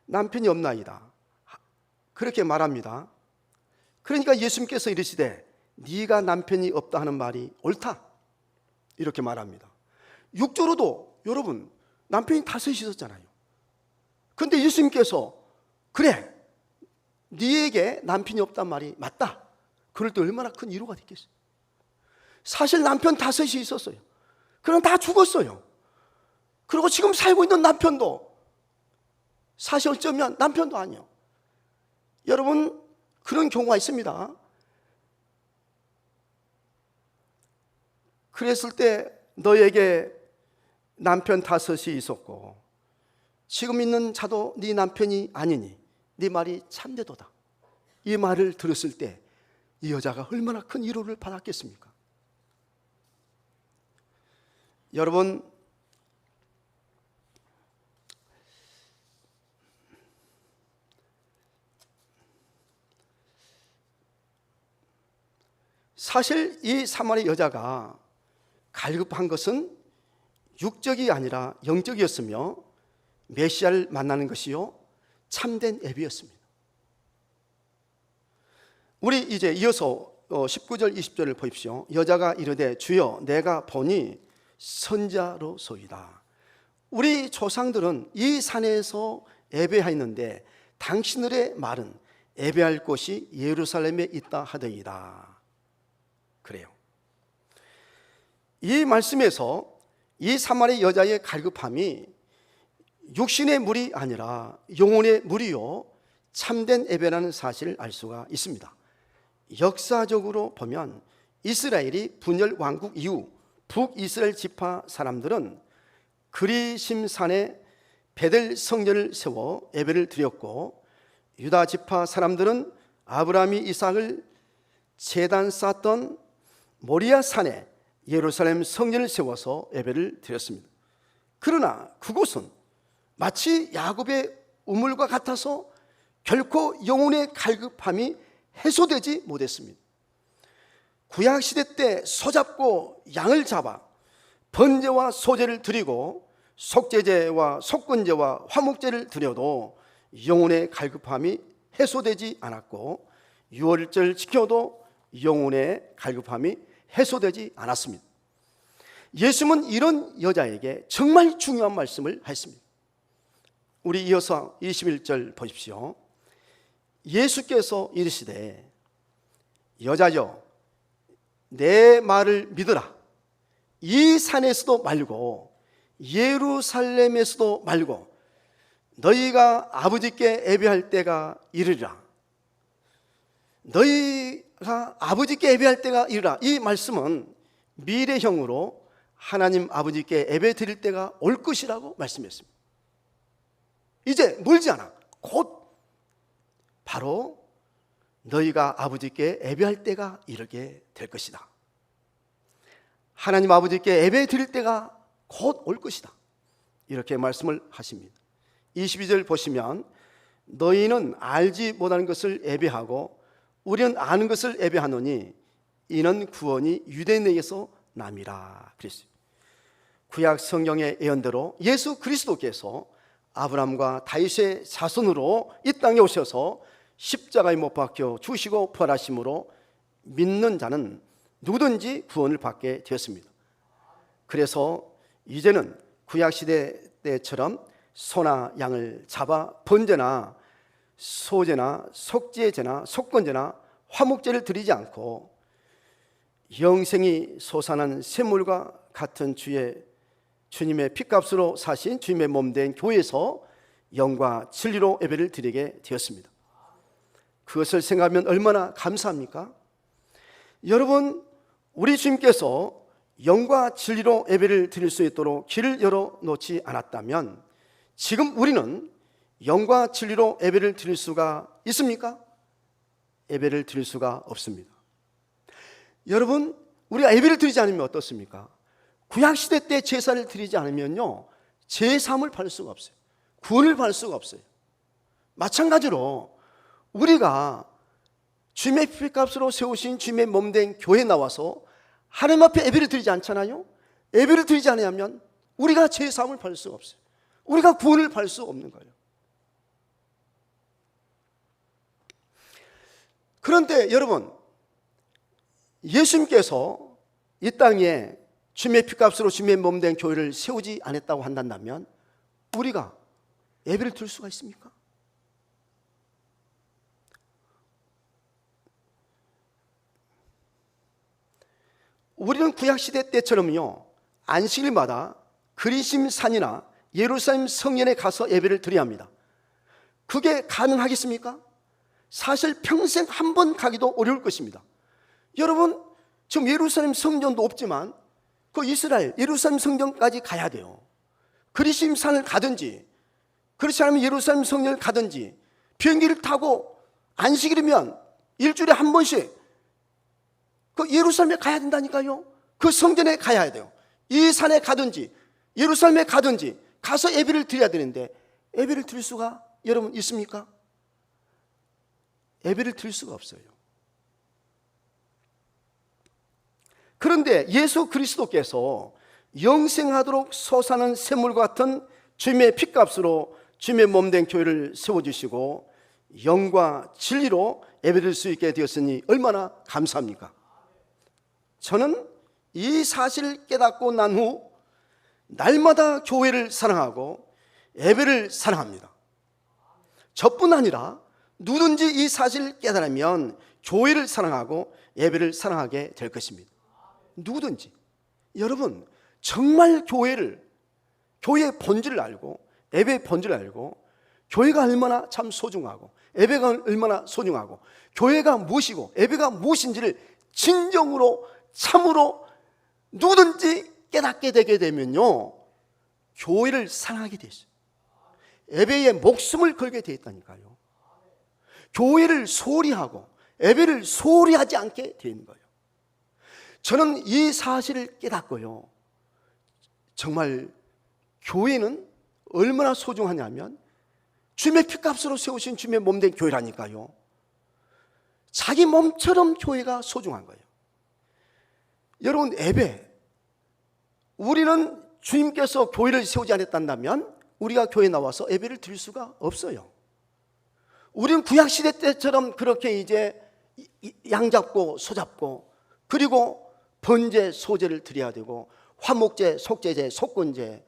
[SPEAKER 1] 남편이 없나이다. 그렇게 말합니다. 그러니까 예수님께서 이르시되 네가 남편이 없다 하는 말이 옳다, 이렇게 말합니다. 육조로도 여러분 남편이 5이 있었잖아요. 그런데 예수님께서 그래, 네에게 남편이 없단 말이 맞다. 그럴 때 얼마나 큰 위로가 됐겠어요. 사실 남편 5이 있었어요. 그럼 다 죽었어요. 그리고 지금 살고 있는 남편도 사실 어쩌면 남편도 아니요. 여러분, 그런 경우가 있습니다. 그랬을 때 너에게 남편 5이 있었고 지금 있는 자도 네 남편이 아니니 네 말이 참되도다. 이 말을 들었을 때 이 여자가 얼마나 큰 위로를 받았겠습니까? 여러분, 사실 이 사마리 여자가 갈급한 것은 육적이 아니라 영적이었으며 메시아를 만나는 것이요 참된 예배였습니다. 우리 이제 이어서 19절 20절을 보십시오. 여자가 이르되 주여 내가 보니 선자로소이다. 우리 조상들은 이 산에서 예배하였는데 당신들의 말은 예배할 곳이 예루살렘에 있다 하더이다. 그래요. 이 말씀에서 이 사마리 여자의 갈급함이 육신의 물이 아니라 영혼의 물이요 참된 예배라는 사실을 알 수가 있습니다. 역사적으로 보면 이스라엘이 분열 왕국 이후 북이스라엘 지파 사람들은 그리심산에 베델 성전을 세워 예배를 드렸고, 유다 지파 사람들은 아브라함이 이삭을 제단 쌓았던 모리아 산에 예루살렘 성전을 세워서 예배를 드렸습니다. 그러나 그곳은 마치 야곱의 우물과 같아서 결코 영혼의 갈급함이 해소되지 못했습니다. 구약시대 때 소잡고 양을 잡아 번제와 소제를 드리고 속죄제와 속건제와 화목제를 드려도 영혼의 갈급함이 해소되지 않았고, 유월절 지켜도 영혼의 갈급함이 해소되지 않았습니다. 예수님은 이런 여자에게 정말 중요한 말씀을 했습니다. 우리 이어서 21절 보십시오. 예수께서 이르시되 여자여 내 말을 믿으라. 이 산에서도 말고 예루살렘에서도 말고 너희가 아버지께 예배할 때가 이르리라. 너희가 아버지께 예배할 때가 이르라. 이 말씀은 미래형으로 하나님 아버지께 예배 드릴 때가 올 것이라고 말씀했습니다. 이제 멀지 않아. 곧 바로 너희가 아버지께 예배할 때가 이르게 될 것이다. 하나님 아버지께 예배 드릴 때가 곧 올 것이다. 이렇게 말씀을 하십니다. 22절 보시면 너희는 알지 못하는 것을 예배하고 우리는 아는 것을 예배하노니 이는 구원이 유대인에게서 남이라 그랬어요. 구약 성경의 예언대로 예수 그리스도께서 아브라함과 다윗의 자손으로 이 땅에 오셔서 십자가에 못 박혀 죽으시고 부활하심으로 믿는 자는 누구든지 구원을 받게 되었습니다. 그래서 이제는 구약시대 때처럼 소나 양을 잡아 번제나 소제나 속죄제나 속건제나 화목제를 드리지 않고 영생이 솟아난 샘물과 같은 주님의 핏값으로 사신 주님의 몸된 교회에서 영과 진리로 예배를 드리게 되었습니다. 그것을 생각하면 얼마나 감사합니까? 여러분, 우리 주님께서 영과 진리로 예배를 드릴 수 있도록 길을 열어놓지 않았다면 지금 우리는 영과 진리로 예배를 드릴 수가 있습니까? 예배를 드릴 수가 없습니다. 여러분, 우리가 예배를 드리지 않으면 어떻습니까? 구약시대 때 제사를 드리지 않으면요 제3을 받을 수가 없어요. 구원을 받을 수가 없어요. 마찬가지로 우리가 주님의 피값으로 세우신 주님의 몸된 교회에 나와서 하나님 앞에 예배를 드리지 않잖아요. 예배를 드리지 않으면 우리가 제3을 받을 수가 없어요. 우리가 구원을 받을 수 없는 거예요. 그런데 여러분, 예수님께서 이 땅에 주님의 피값으로 주님의 몸된 교회를 세우지 않았다고 한다면 우리가 예배를 드릴 수가 있습니까? 우리는 구약시대 때처럼요 안식일마다 그리심산이나 예루살렘 성전에 가서 예배를 드려야 합니다. 그게 가능하겠습니까? 사실 평생 한 번 가기도 어려울 것입니다. 여러분, 지금 예루살렘 성전도 없지만 그 이스라엘 예루살렘 성전까지 가야 돼요. 그리심산을 가든지 그렇지 않으면 예루살렘 성전을 가든지 비행기를 타고 안식일이면 일주일에 한 번씩 그 예루살렘에 가야 된다니까요. 그 성전에 가야 돼요. 이 산에 가든지 예루살렘에 가든지 가서 예배를 드려야 되는데 예배를 드릴 수가 여러분 있습니까? 예배를 드릴 수가 없어요. 그런데 예수 그리스도께서 영생하도록 솟아나는 샘물과 같은 주님의 피값으로 주님의 몸된 교회를 세워주시고 영과 진리로 예배드릴 수 있게 되었으니 얼마나 감사합니까? 저는 이 사실을 깨닫고 난 후 날마다 교회를 사랑하고 예배를 사랑합니다. 저뿐 아니라 누구든지 이 사실을 깨달으면 교회를 사랑하고 예배를 사랑하게 될 것입니다. 누구든지. 여러분, 정말 교회의 본질을 알고 예배의 본질을 알고 교회가 얼마나 참 소중하고 예배가 얼마나 소중하고 교회가 무엇이고 예배가 무엇인지를 진정으로 참으로 누구든지 깨닫게 되게 되면요 교회를 사랑하게 돼 있어요. 예배에 목숨을 걸게 돼 있다니까요. 교회를 소홀히 하고 예배를 소홀히 하지 않게 돼 있는 거예요. 저는 이 사실을 깨닫고요 정말 교회는 얼마나 소중하냐면 주님의 피값으로 세우신 주님의 몸된 교회라니까요. 자기 몸처럼 교회가 소중한 거예요. 여러분, 예배, 우리는 주님께서 교회를 세우지 않았다면 우리가 교회에 나와서 예배를 드릴 수가 없어요. 우리는 구약시대 때처럼 그렇게 이제 양 잡고 소 잡고 그리고 번제 소제를 드려야 되고 화목제, 속제제, 속건제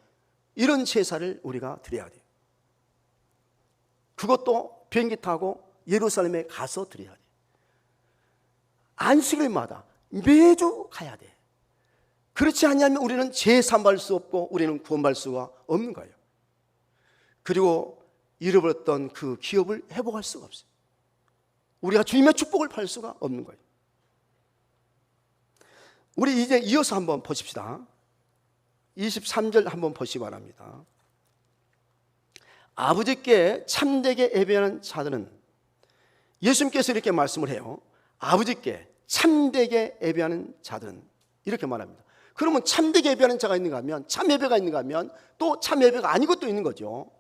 [SPEAKER 1] 이런 제사를 우리가 드려야 돼요. 그것도 비행기 타고 예루살렘에 가서 드려야 돼요. 안식일마다 매주 가야 돼. 그렇지 않으면 우리는 제3 받을 수 없고 우리는 구원받을 수가 없는 거예요. 그리고 잃어버렸던 그 기업을 회복할 수가 없어요. 우리가 주님의 축복을 받을 수가 없는 거예요. 우리 이제 이어서 한번 보십시다. 23절 한번 보시기 바랍니다. 아버지께 참되게 예배하는 자들은, 예수님께서 이렇게 말씀을 해요. 아버지께 참되게 예배하는 자들은 이렇게 말합니다. 그러면 참되게 예배하는 자가 있는가 하면, 참 예배가 있는가 하면 또 참 예배가 아닌 것도 있는 거죠.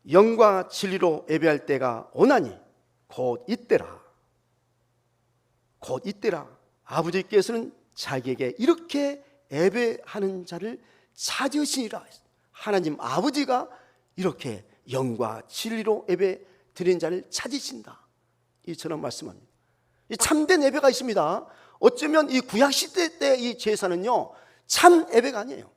[SPEAKER 1] 영과 진리로 예배할 때가 오나니 곧 이때라. 곧 이때라. 아버지께서는 자기에게 이렇게 예배하는 자를 찾으시니라. 하나님 아버지가 이렇게 영과 진리로 예배 드리는 자를 찾으신다, 이처럼 말씀합니다. 이 참된 예배가 있습니다. 어쩌면 이 구약시대 때 이 제사는요 참 예배가 아니에요.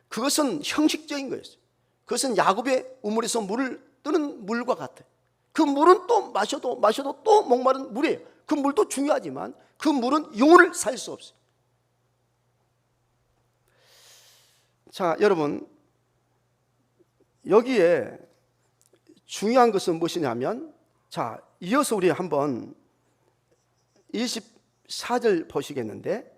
[SPEAKER 1] 그것은 형식적인 거였어요. 그것은 야곱의 우물에서 물을 뜨는 물과 같아요. 그 물은 또 마셔도 또 목마른 물이에요. 그 물도 중요하지만 그 물은 영혼을 살 수 없어요. 자, 여러분, 여기에 중요한 것은 무엇이냐면, 자, 이어서 우리 한번 24절 보시겠는데,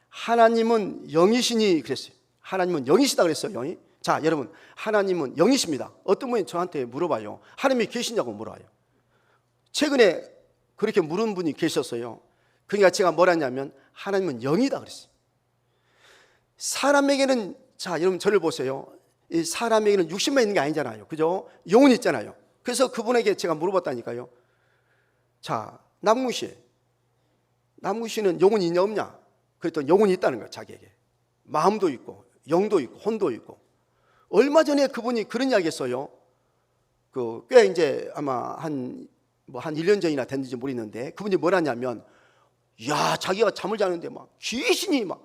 [SPEAKER 1] 하나님은 영이시니 그랬어요. 하나님은 영이시다 그랬어요. 영이. 자, 여러분, 하나님은 영이십니다. 어떤 분이 저한테 물어봐요. 하나님이 계시냐고 물어봐요. 최근에 그렇게 물은 분이 계셨어요. 그러니까 제가 뭐라 했냐면, 하나님은 영이다 그랬어요. 사람에게는, 자 여러분 저를 보세요. 이 사람에게는 육신만 있는 게 아니잖아요, 그죠? 영혼이 있잖아요. 그래서 그분에게 제가 물어봤다니까요. 자, 남궁 씨는 영혼이 있냐 없냐? 그랬더니 영혼이 있다는 거예요. 자기에게 마음도 있고 영도 있고 혼도 있고. 얼마 전에 그분이 그런 이야기 했어요. 꽤 이제 아마 한 1년 전이나 됐는지 모르겠는데, 그분이 뭐라냐면, 야, 자기가 잠을 자는데 막 귀신이 막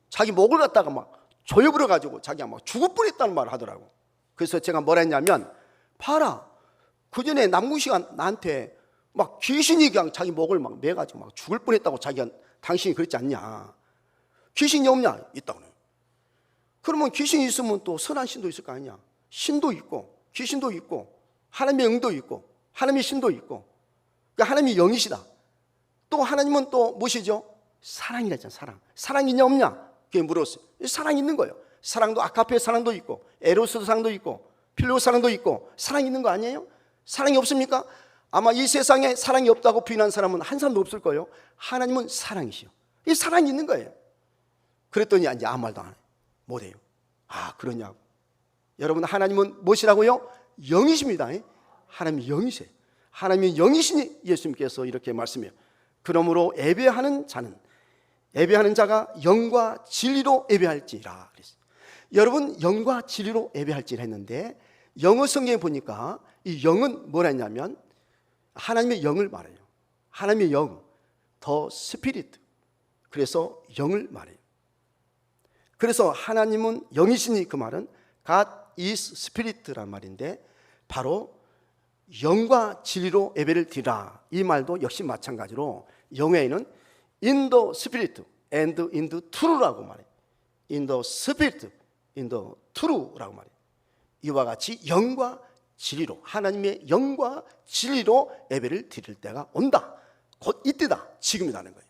[SPEAKER 1] 자기 목을 갖다가 막 조여버려 가지고 자기가 막 죽을 뻔했다는 말을 하더라고. 그래서 제가 뭐라 했냐면, 봐라, 그 전에 남궁 씨가 나한테 막 귀신이 그냥 자기 목을 막 매가지고 막 죽을 뻔했다고 자기가, 당신이 그랬지 않냐? 귀신이 없냐? 있다고. 그러면 귀신이 있으면 또 선한 신도 있을 거 아니냐? 신도 있고 귀신도 있고 하나님의 영도 있고 하나님의 신도 있고, 그러니까 하나님이 영이시다. 또 하나님은 또 무엇이죠? 사랑이라잖아. 사랑이 있냐 없냐? 그게 물었어요. 사랑이 있는 거예요. 사랑도 아카페 사랑도 있고 에로스 사랑도 있고 필로 사랑도 있고, 사랑이 있는 거 아니에요? 사랑이 없습니까? 아마 이 세상에 사랑이 없다고 부인한 사람은 한 사람도 없을 거예요. 하나님은 사랑이시요. 이 사랑이 있는 거예요. 그랬더니 이제 아무 말도 안 해요. 못해요. 아, 그러냐고. 여러분, 하나님은 무엇이라고요? 영이십니다. 하나님이 영이세요. 하나님이 영이시니 예수님께서 이렇게 말씀해요. 그러므로 예배하는 자가 영과 진리로 예배할지라 그랬어요. 여러분, 영과 진리로 예배할지라 했는데, 영어 성경에 보니까 이 영은 뭐라 했냐면 하나님의 영을 말해요. 하나님의 영, 더 스피릿. 그래서 영을 말해요. 그래서 하나님은 영이시니, 그 말은 God is Spirit란 말인데, 바로 영과 진리로 예배를 드리라, 이 말도 역시 마찬가지로 영어에는 in the Spirit and in the truth라고 말해요. in the Spirit, in the truth라고 말해요. 이와 같이 영과 진리로, 하나님의 영과 진리로 예배를 드릴 때가 온다. 곧 이때다, 지금이라는 거예요.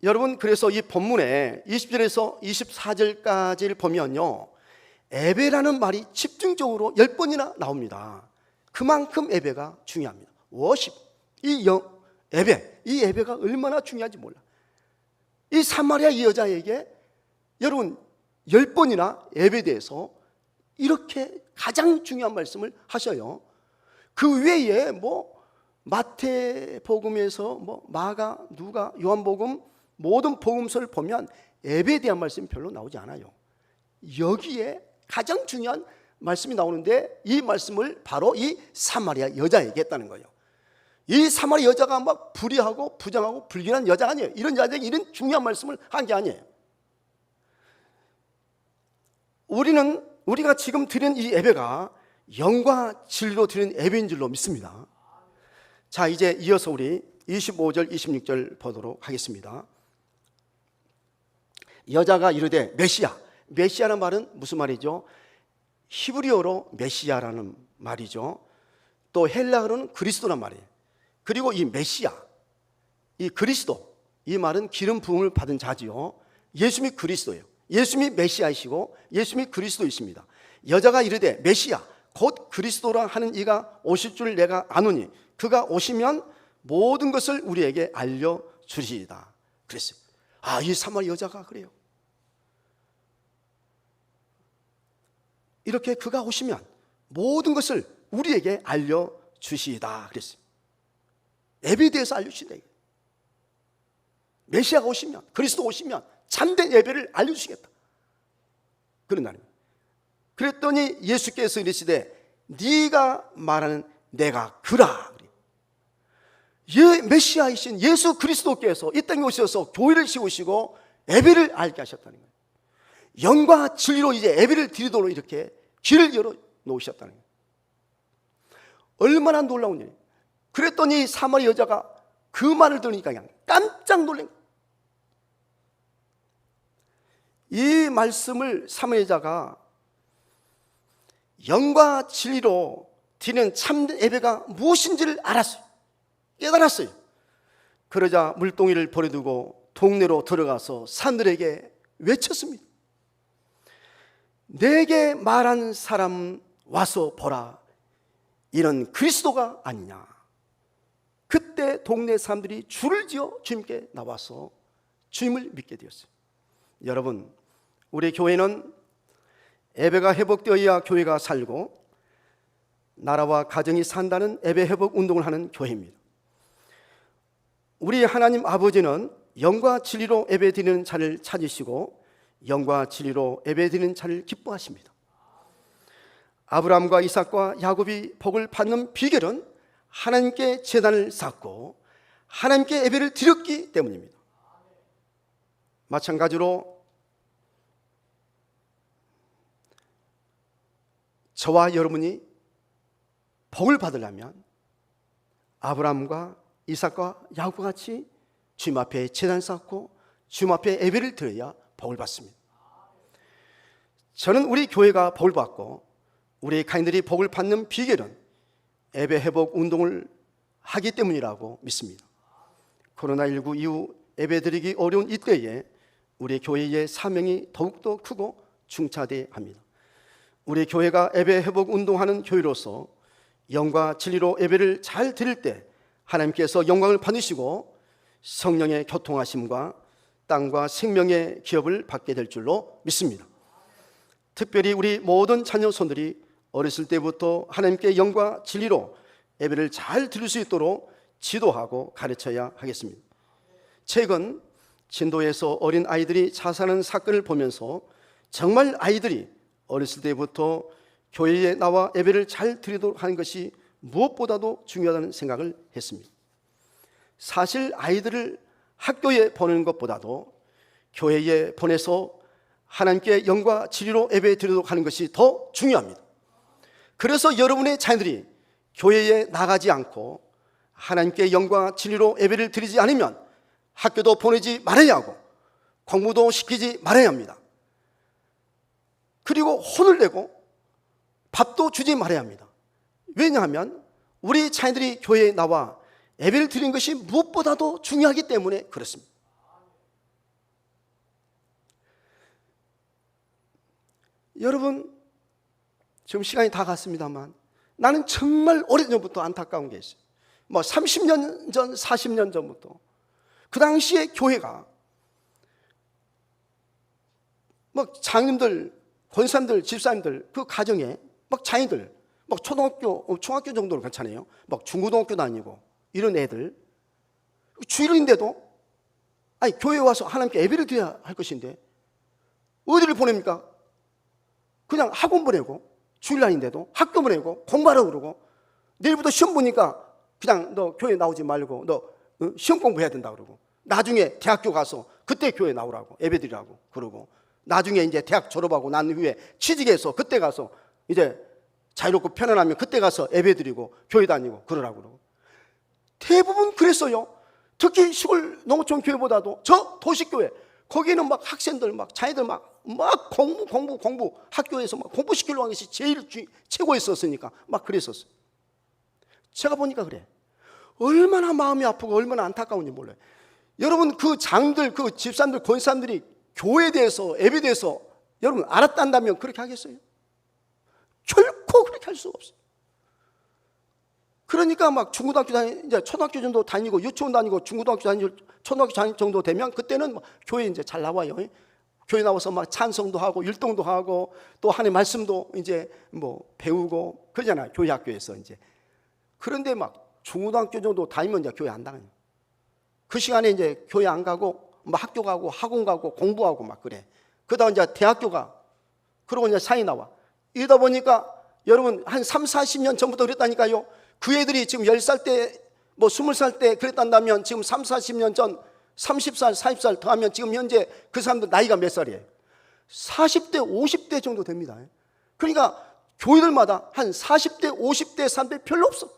[SPEAKER 1] 여러분, 그래서 이 본문에 20절에서 24절까지를 보면요, 예배라는 말이 집중적으로 10번이나 나옵니다. 그만큼 예배가 중요합니다. 워십, 이 예배가 얼마나 중요한지 몰라. 이 사마리아 이 여자에게 여러분 10번이나 예배에 대해서 이렇게 가장 중요한 말씀을 하셔요. 그 외에 마태복음에서 마가, 누가, 요한복음 모든 복음서를 보면 예배에 대한 말씀이 별로 나오지 않아요. 여기에 가장 중요한 말씀이 나오는데, 이 말씀을 바로 이 사마리아 여자에게 했다는 거예요. 이 사마리아 여자가 막 불의하고 부정하고 불길한 여자가 아니에요. 이런 여자에게 이런 중요한 말씀을 한 게 아니에요. 우리가 지금 드리는 이 예배가 영과 진리로 드리는 예배인 줄로 믿습니다. 자, 이제 이어서 우리 25절 26절 보도록 하겠습니다. 여자가 이르되 메시아라는 말은 무슨 말이죠? 히브리어로 메시아라는 말이죠. 또 헬라어로는 그리스도란 말이에요. 그리고 이 메시아, 이 그리스도, 이 말은 기름 부음을 받은 자지요. 예수님이 그리스도예요. 예수님이 메시아이시고 예수님이 그리스도이십니다. 여자가 이르되 메시아 곧 그리스도라 하는 이가 오실 줄 내가 아노니 그가 오시면 모든 것을 우리에게 알려주시리다 그랬어요. 이 사마리아 여자가 그래요. 이렇게 그가 오시면 모든 것을 우리에게 알려주시리다 그랬어요. 예배에 대해서 알려주시다. 메시아가 오시면, 그리스도 오시면 참된 예배를 알려주시겠다, 그런 날입니다. 그랬더니 예수께서 이르시되 네가 말하는 내가 그라. 메시아이신 예수 그리스도께서 이 땅에 오셔서 교회를 세우시고 예배를 알게 하셨다는 거예요. 영과 진리로 이제 예배를 드리도록 이렇게 길을 열어 놓으셨다는 거예요. 얼마나 놀라운 일이에요. 그랬더니 사마리아 여자가 그 말을 들으니까 그냥 깜짝 놀란 거예요. 이 말씀을 사마리아 여자가 영과 진리로 드리는 참된 예배가 무엇인지를 알았어요. 깨달았어요. 그러자 물동이를 버려두고 동네로 들어가서 사람들에게 외쳤습니다. 내게 말한 사람 와서 보라. 이는 그리스도가 아니냐. 그때 동네 사람들이 줄을 지어 주님께 나와서 주님을 믿게 되었어요. 여러분, 우리 교회는 예배가 회복되어야 교회가 살고 나라와 가정이 산다는 예배 회복 운동을 하는 교회입니다. 우리 하나님 아버지는 영과 진리로 예배드리는 자를 찾으시고 영과 진리로 예배드리는 자를 기뻐하십니다. 아브라함과 이삭과 야곱이 복을 받는 비결은 하나님께 제단을 쌓고 하나님께 예배를 드렸기 때문입니다. 마찬가지로 저와 여러분이 복을 받으려면 아브라함과 이삭과 야곱과 같이 주님 앞에 제단 쌓고 주님 앞에 예배를 드려야 복을 받습니다. 저는 우리 교회가 복을 받고 우리 가인들이 복을 받는 비결은 예배 회복 운동을 하기 때문이라고 믿습니다. 코로나19 이후 예배드리기 어려운 이때에 우리 교회의 사명이 더욱더 크고 중차대해야 합니다. 우리 교회가 예배 회복 운동하는 교회로서 영과 진리로 예배를 잘 드릴 때 하나님께서 영광을 받으시고 성령의 교통하심과 땅과 생명의 기업을 받게 될 줄로 믿습니다. 특별히 우리 모든 자녀손들이 어렸을 때부터 하나님께 영과 진리로 예배를 잘 드릴 수 있도록 지도하고 가르쳐야 하겠습니다. 최근 진도에서 어린 아이들이 자살하는 사건을 보면서 정말 아이들이 어렸을 때부터 교회에 나와 예배를 잘 드리도록 하는 것이 무엇보다도 중요하다는 생각을 했습니다. 사실 아이들을 학교에 보내는 것보다도 교회에 보내서 하나님께 영과 진리로 예배 드리도록 하는 것이 더 중요합니다. 그래서 여러분의 자녀들이 교회에 나가지 않고 하나님께 영과 진리로 예배를 드리지 않으면 학교도 보내지 말아야 하고 공부도 시키지 말아야 합니다. 그리고 혼을 내고 밥도 주지 말아야 합니다. 왜냐하면 우리 자녀들이 교회에 나와 예배를 드리는 것이 무엇보다도 중요하기 때문에 그렇습니다. 여러분, 지금 시간이 다 갔습니다만 나는 정말 오래전부터 안타까운 게 있어요. 30년 전, 40년 전부터 그 당시에 교회가 장님들, 권사님들, 집사님들 그 가정에 자녀들 초등학교, 중학교 정도는 괜찮아요. 중고등학교 다니고 이런 애들 주일인데도 교회에 와서 하나님께 예배를 드려야 할 것인데 어디를 보냅니까? 그냥 학원 보내고 주일날인데도 학교 보내고 공부하라고 그러고 내일부터 시험 보니까 그냥 너 교회 나오지 말고 너 시험 공부해야 된다 그러고 나중에 대학교 가서 그때 교회 나오라고 예배 드리라고 그러고 나중에 이제 대학 졸업하고 난 후에 취직해서 그때 가서 이제 자유롭고 편안하면 그때 가서 예배 드리고 교회 다니고 그러라고 그러고 대부분 그랬어요. 특히 시골 농어촌 교회보다도 저 도시교회 거기는 학생들 자녀들 공부 학교에서 공부시키려고 하는 것이 제일 최고였었으니까 그랬었어요. 제가 보니까 그래. 얼마나 마음이 아프고 얼마나 안타까운지 몰라요. 여러분 그 장들 그 집사님들 권사님들이 교회에 대해서 예배에 대해서 여러분 알았단다면 그렇게 하겠어요? 결코 그렇게 할 수가 없어요. 그러니까 중고등학교 이제 초등학교 정도 다니고 유치원 다니고 중고등학교 다니고 초등학교 정도 되면 그때는 교회 이제 잘 나와요. 교회 나와서 찬송도 하고 율동도 하고 또 하나님의 말씀도 이제 배우고 그러잖아요. 교회 학교에서 이제. 그런데 중고등학교 정도 다니면 이제 교회 안 다녀요. 그 시간에 이제 교회 안 가고 학교 가고 학원 가고 공부하고 그래. 그러다가 이제 대학교 가. 그러고 이제 사회 나와. 이러다 보니까 여러분 한 3, 40년 전부터 그랬다니까요. 그 애들이 지금 10살 때 20살 때 그랬단다면 지금 3, 40년 전 30살, 40살 더하면 지금 현재 그 사람들 나이가 몇 살이에요? 40대, 50대 정도 됩니다. 그러니까 교회들마다 한 40대, 50대 사람들이 별로 없어.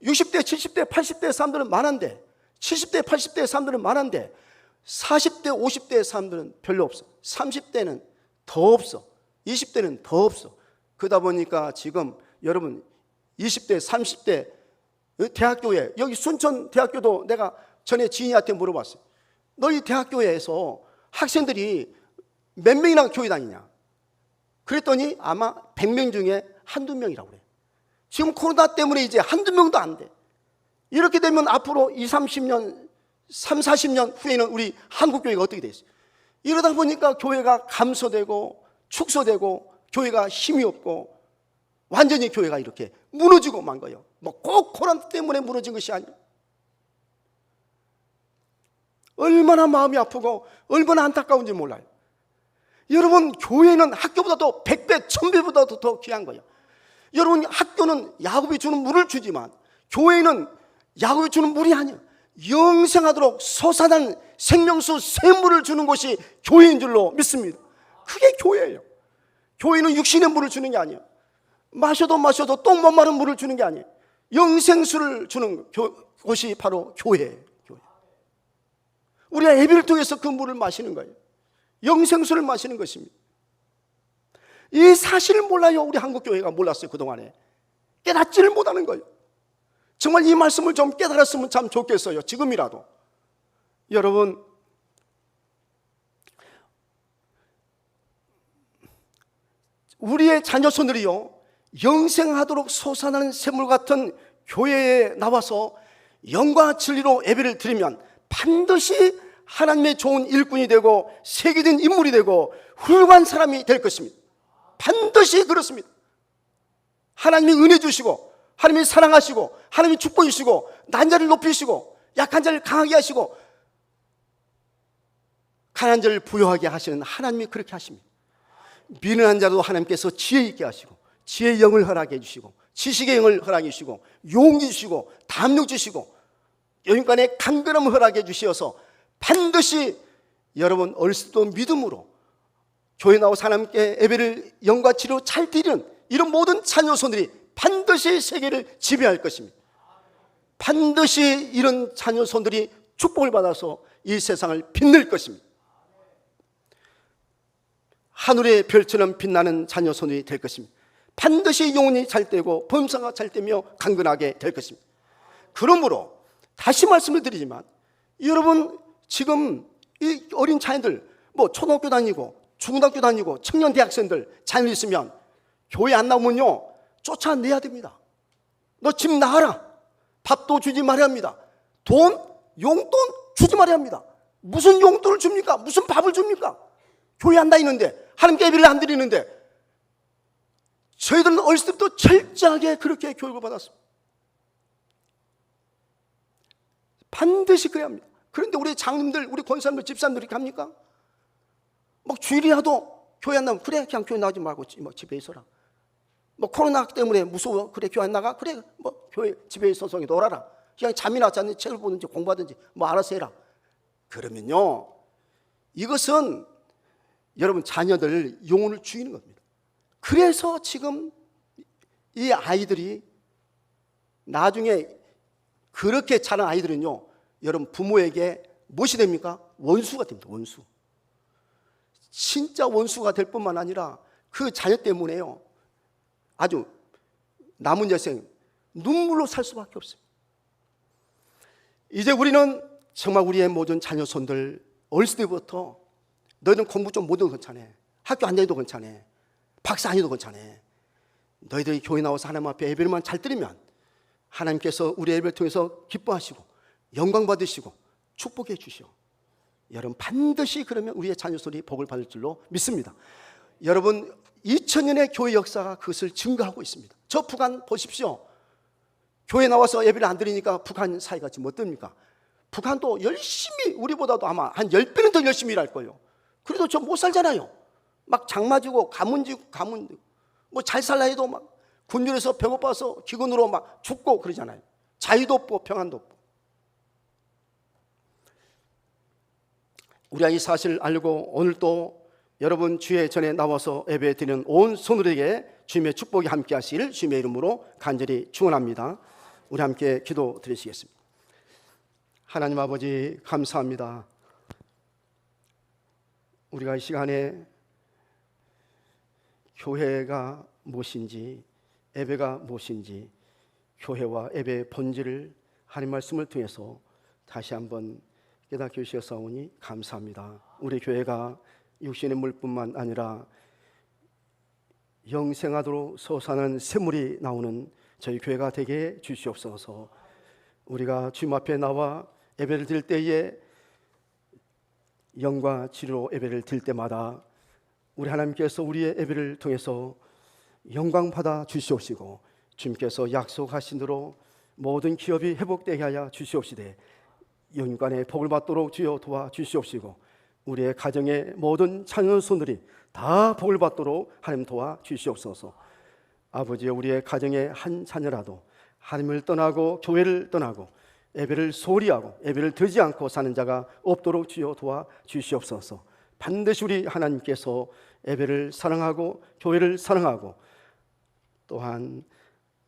[SPEAKER 1] 60대, 70대, 80대 사람들은 많은데 70대, 80대 사람들은 많은데 40대, 50대 사람들은 별로 없어. 30대는 더 없어. 20대는 더 없어. 그러다 보니까 지금 여러분 20대, 30대 대학교에 여기 순천 대학교도 내가 전에 지인한테 물어봤어요. 너희 대학교에서 학생들이 몇 명이나 교회 다니냐? 그랬더니 아마 100명 중에 한두 명이라고 그래요. 지금 코로나 때문에 이제 한두 명도 안 돼. 이렇게 되면 앞으로 20, 30년, 30, 40년 후에는 우리 한국교회가 어떻게 되겠어요? 이러다 보니까 교회가 감소되고 축소되고 교회가 힘이 없고 완전히 교회가 이렇게 무너지고 만 거예요. 뭐 꼭 코로나 때문에 무너진 것이 아니에요. 얼마나 마음이 아프고 얼마나 안타까운지 몰라요. 여러분, 교회는 학교보다도 100배, 1000배보다도 더 귀한 거예요. 여러분, 학교는 야곱이 주는 물을 주지만 교회는 야곱이 주는 물이 아니에요. 영생하도록 솟아난 생명수 샘물을 주는 것이 교회인 줄로 믿습니다. 그게 교회예요. 교회는 육신의 물을 주는 게 아니에요. 마셔도 똥 못 마른 물을 주는 게 아니에요. 영생수를 주는 곳이 바로 교회예요. 우리가 예배를 통해서 그 물을 마시는 거예요. 영생수를 마시는 것입니다. 이 사실을 몰라요. 우리 한국교회가 몰랐어요. 그동안에 깨닫지를 못하는 거예요. 정말 이 말씀을 좀 깨달았으면 참 좋겠어요. 지금이라도. 여러분, 우리의 자녀손들이요, 영생하도록 솟아나는 샘물 같은 교회에 나와서 영과 진리로 예배를 드리면 반드시 하나님의 좋은 일꾼이 되고 세계된 인물이 되고 훌륭한 사람이 될 것입니다. 반드시 그렇습니다. 하나님이 은혜 주시고 하나님이 사랑하시고 하나님이 축복 주시고 난자를 높이시고 약한 자를 강하게 하시고 가난한 자를 부유하게 하시는 하나님이 그렇게 하십니다. 미련한 자도 하나님께서 지혜 있게 하시고 지혜의 영을 허락해 주시고 지식의 영을 허락해 주시고 용기 주시고 담력 주시고 여인간의 간결함을 허락해 주시어서 반드시 여러분 어렸을 때도 믿음으로 교회 나와서 하나님께 예배를 영과 치료 잘 드리는 이런 모든 자녀손들이 반드시 세계를 지배할 것입니다. 반드시 이런 자녀손들이 축복을 받아서 이 세상을 빛낼 것입니다. 하늘의 별처럼 빛나는 자녀손이 될 것입니다. 반드시 영혼이 잘 되고 범사가 잘 되며 강건하게 될 것입니다. 그러므로 다시 말씀을 드리지만 여러분, 지금 이 어린 자녀들 뭐 초등학교 다니고 중고등학교 다니고 청년 대학생들 자녀 있으면 교회 안 나오면요 쫓아내야 됩니다. 너 집 나가라. 밥도 주지 말아야 합니다. 돈, 용돈 주지 말아야 합니다. 무슨 용돈을 줍니까? 무슨 밥을 줍니까? 교회 안 다니는데 하나님께 예배를 안 드리는데. 저희들은 어렸을 때부터 철저하게 그렇게 교육을 받았습니다. 반드시 그래야 합니다. 그런데 우리 장님들, 우리 권사님들, 집사님들이 갑니까? 막 주일이라도 교회 안 나오면 그래 그냥 교회 나오지 말고 뭐 집에 있어라. 뭐 코로나 때문에 무서워 그래 교회 안 나가? 그래 뭐 교회 집에 있어서 놀아라. 그냥 잠이나 자든지 책을 보든지 공부하든지 뭐 알아서 해라. 그러면요 이것은 여러분 자녀들 영혼을 죽이는 겁니다. 그래서 지금 이 아이들이 나중에 그렇게 자란 아이들은요 여러분 부모에게 무엇이 됩니까? 원수가 됩니다. 원수. 진짜 원수가 될 뿐만 아니라 그 자녀 때문에요 아주 남은 여생 눈물로 살 수밖에 없습니다. 이제 우리는 정말 우리의 모든 자녀손들 어렸을 때부터 너희는 공부 좀 못해도 괜찮아. 학교 안 다녀도 괜찮아. 박사 아니어도 괜찮아. 너희들이 교회 나와서 하나님 앞에 예배만 잘 드리면 하나님께서 우리 예배를 통해서 기뻐하시고 영광 받으시고 축복해 주시오. 여러분 반드시 그러면 우리의 자녀손이 복을 받을 줄로 믿습니다. 여러분 2000년의 교회 역사가 그것을 증거하고 있습니다. 저 북한 보십시오. 교회 나와서 예배를 안 드리니까 북한 사이가 지금 어떻습니까? 북한도 열심히 우리보다도 아마 한 10배는 더 열심히 일할 거예요. 그래도 저 못 살잖아요. 막 장 맞고 가문 지고 뭐 잘 살라 해도 막 군중에서 배고파서 기근으로 막 죽고 그러잖아요. 자유도 없고 평안도 없고. 우리가 이 사실을 알고 오늘 또 여러분 주의 전에 나와서 예배 드리는 온 성도들에게 주님의 축복이 함께 하시기를 주님의 이름으로 간절히 축원합니다. 우리 함께 기도 드리시겠습니다. 하나님 아버지 감사합니다. 우리가 이 시간에 교회가 무엇인지 예배가 무엇인지 교회와 예배의 본질을 하나님 말씀을 통해서 다시 한번 깨닫게 주셔서오니 감사합니다. 우리 교회가 육신의 물뿐만 아니라 영생하도록 솟아나는 샘물이 나오는 저희 교회가 되게 주시옵소서. 우리가 주님 앞에 나와 예배를 드릴 때에 영과 진리로 예배를 드릴 때마다 우리 하나님께서 우리의 예배를 통해서 영광 받아 주시옵시고, 주님께서 약속하신 대로 모든 기업이 회복되게 하여 주시옵시되 영간의 복을 받도록 주여 도와 주시옵시고, 우리의 가정의 모든 자녀손들이 다 복을 받도록 하나님 도와 주시옵소서. 아버지, 우리의 가정의 한 자녀라도 하나님을 떠나고 교회를 떠나고 예배를 소홀히 하고 예배를 드리지 않고 사는 자가 없도록 주여 도와 주시옵소서. 반드시 우리 하나님께서 예배를 사랑하고 교회를 사랑하고, 또한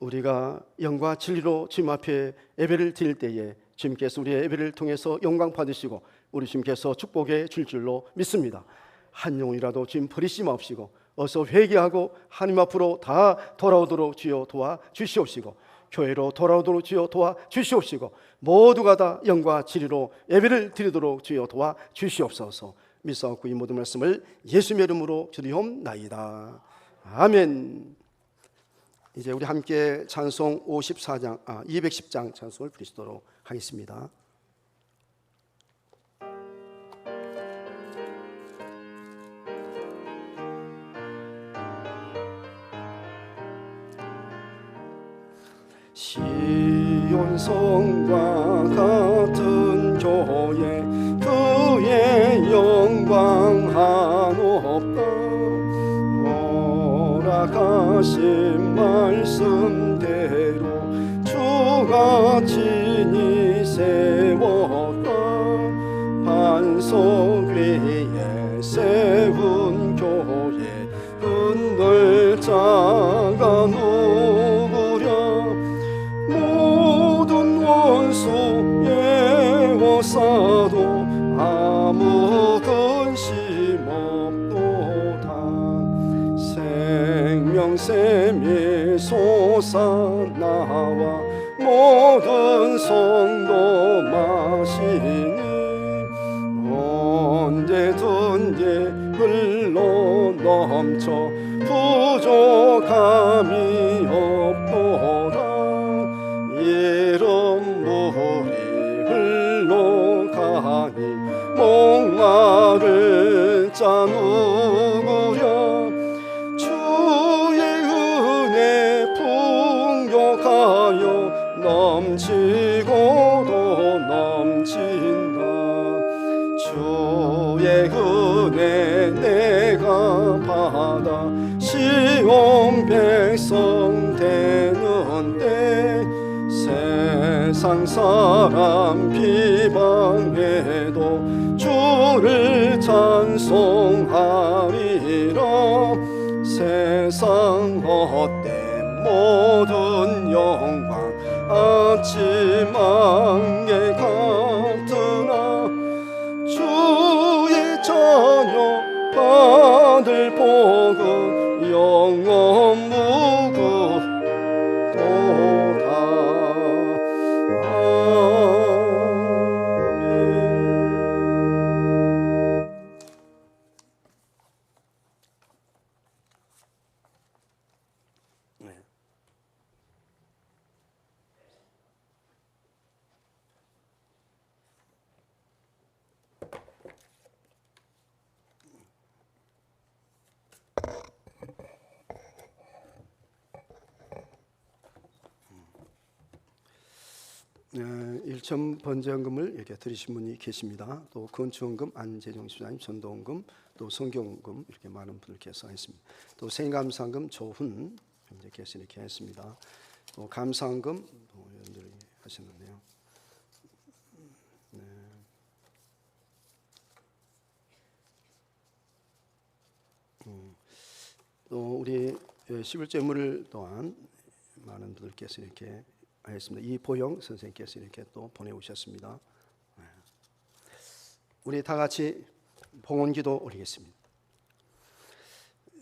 [SPEAKER 1] 우리가 영과 진리로 주님 앞에 예배를 드릴 때에 주님께서 우리의 예배를 통해서 영광 받으시고 우리 주님께서 축복해 줄 줄로 믿습니다. 한 영혼이라도 주님 버리시 마옵시고 어서 회개하고 하나님 앞으로 다 돌아오도록 주여 도와 주시옵시고, 교회로 돌아오도록 주여 도와 주시옵시고, 모두가 다 영과 진리로 예배를 드리도록 주여 도와 주시옵소서. 믿사옵고 이 모든 말씀을 예수님의 이름으로 기도하옵나이다. 아멘. 이제 우리 함께 찬송 210장 찬송을 부르시도록 하겠습니다. 시온성과 같은 교회, 그의 영광 한없다. 허락하신 말씀대로 주가 친히 세웠다. 반석 위에 세운 교회, 흔들 자가 누구랴. 모든 원수 예워싸도 아무 근심 없도다. 생명샘이 솟아나와 모든 성도 마시니 언제든지 흘러넘쳐 부족함이 없도다. 이런 물이 흘러가니 목마를 자 누구랴. 주의 은혜 풍족하여 넘치고도 넘친다. 주의 은혜 내가 받아 시온 백성 되는데, 세상 사람 비방해도 주를 찬송하리라. 세상 헛된 모든 영광 아침 안개 같으나 주의 자녀 받을 복은 영원 무궁도다. 일천 번제헌금을 이렇게 드리신 분이 계십니다. 또 건축헌금 안재정 집사님, 전도헌금, 또 성경헌금 이렇게 많은 분들께서 했습니다. 또 생감사헌금 조훈 형제께서 이렇게 했습니다. 또 감사헌금 또 여러분들이 하셨는데요. 네. 또 우리 11제물을 또한 많은 분들께서 이렇게 하였습니다. 이보영 선생님께서 이렇게 또 보내오셨습니다. 우리 다 같이 봉헌기도 올리겠습니다.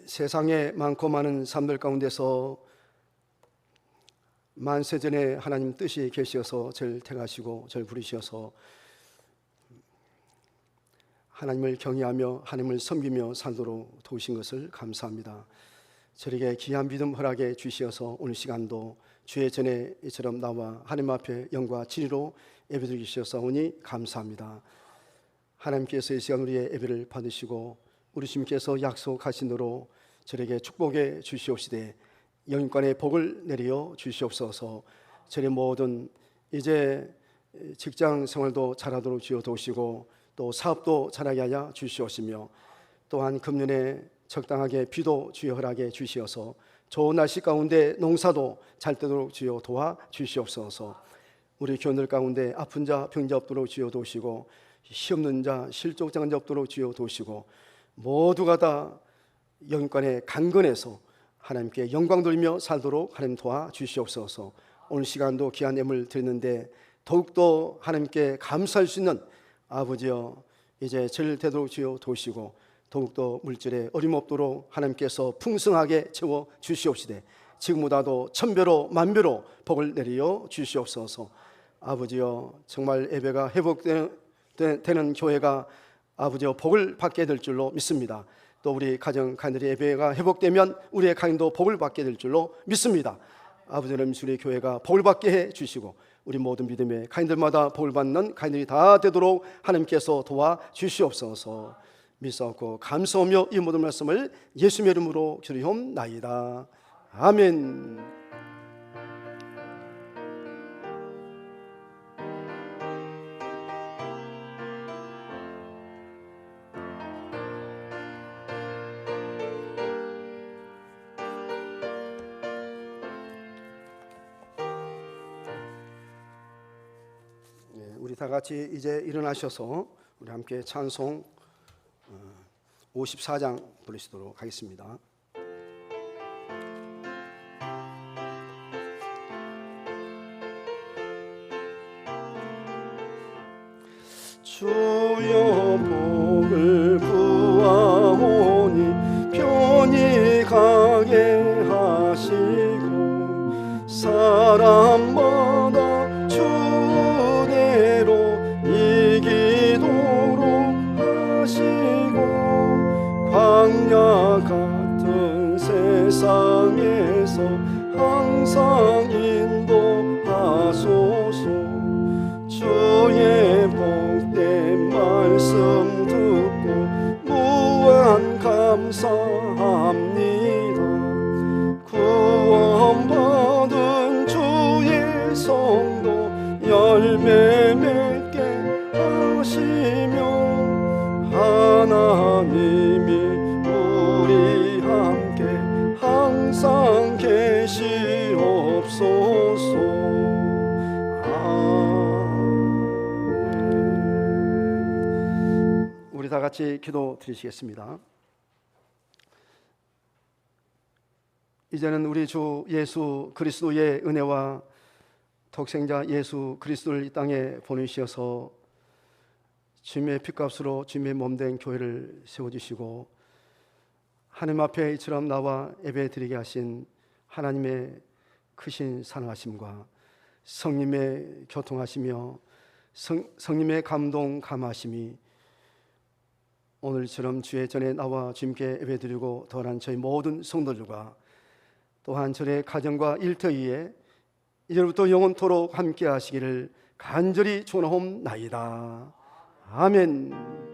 [SPEAKER 1] 세상에 많고 많은 사람들 가운데서 만세전에 하나님 뜻이 계셔서 저를 택하시고 저를 부르셔서 하나님을 경외하며 하나님을 섬기며 살도록 도우신 것을 감사합니다. 저에게 귀한 믿음 허락해 주시어서 오늘 시간도 주의 전에 이처럼 나와 하나님 앞에 영과 진리로 예배드리기 주셨사오니 감사합니다. 하나님께서 이 시간 우리의 예배를 받으시고 우리 주님께서 약속하신 대로 저에게 축복해 주시옵시되 영육간의 복을 내려 주시옵소서. 저의 모든 이제 직장 생활도 잘하도록 주여 도우시고 또 사업도 잘하게 하여 주시옵시며 또한 금년에 적당하게 비도 주여 허락해 주시어서 좋은 날씨 가운데 농사도 잘 되도록 주여 도와 주시옵소서. 우리 교인들 가운데 아픈 자 병자 없도록 주여 도우시고 시없는 자 실족장자 없도록 주여 도우시고 모두가 다 영육간에 강건해서 하나님께 영광 돌리며 살도록 하나님 도와 주시옵소서. 오늘 시간도 귀한 예물 드리는데 더욱더 하나님께 감사할 수 있는 아버지여 이제 절 되도록 주여 도우시고 더욱더 물질에 어림없도록 하나님께서 풍성하게 채워 주시옵시되 지금보다도 천배로 만배로 복을 내려 주시옵소서. 아버지여 정말 예배가 회복되는 교회가 아버지여 복을 받게 될 줄로 믿습니다. 또 우리 가정 가인들의 예배가 회복되면 우리의 가인도 복을 받게 될 줄로 믿습니다. 아버지는 우리 교회가 복을 받게 해 주시고 우리 모든 믿음의 가인들마다 복을 받는 가인들이 다 되도록 하나님께서 도와 주시옵소서. 믿사옵고 감사하며 이 모든 말씀을 예수님의 이름으로 기도하옵나이다. 아멘. 우리 다 같이 이제 일어나셔서 우리 함께 찬송 54장 부르시도록 하겠습니다. 주여 복을 구하오니 편히 가게 하시고 사람마다 주대로 이기도록 하시고 광야 같은 세상에서 항상 인도하소서. 주의 복된 말씀 듣고 무한 감사합니다. 구원받은 주의 성도 열매 맺게 하시며 하나님이 우리 함께 항상 계시옵소서. 우리 다 같이 기도 드리시겠습니다. 이제는 우리 주 예수 그리스도의 은혜와 독생자 예수 그리스도를 이 땅에 보내주셔서 주님의 피값으로 주님의 몸된 교회를 세워주시고 하나님 앞에 이처럼 나와 예배드리게 하신 하나님의 크신 사랑하심과 성님의 교통하시며 성님의 감동 감하심이 오늘처럼 주의 전에 나와 주님께 예배드리고 더한 저희 모든 성도들과 또한 저의 가정과 일터위에 이제부터 영원토록 함께 하시기를 간절히 축원하옵나이다. 아멘.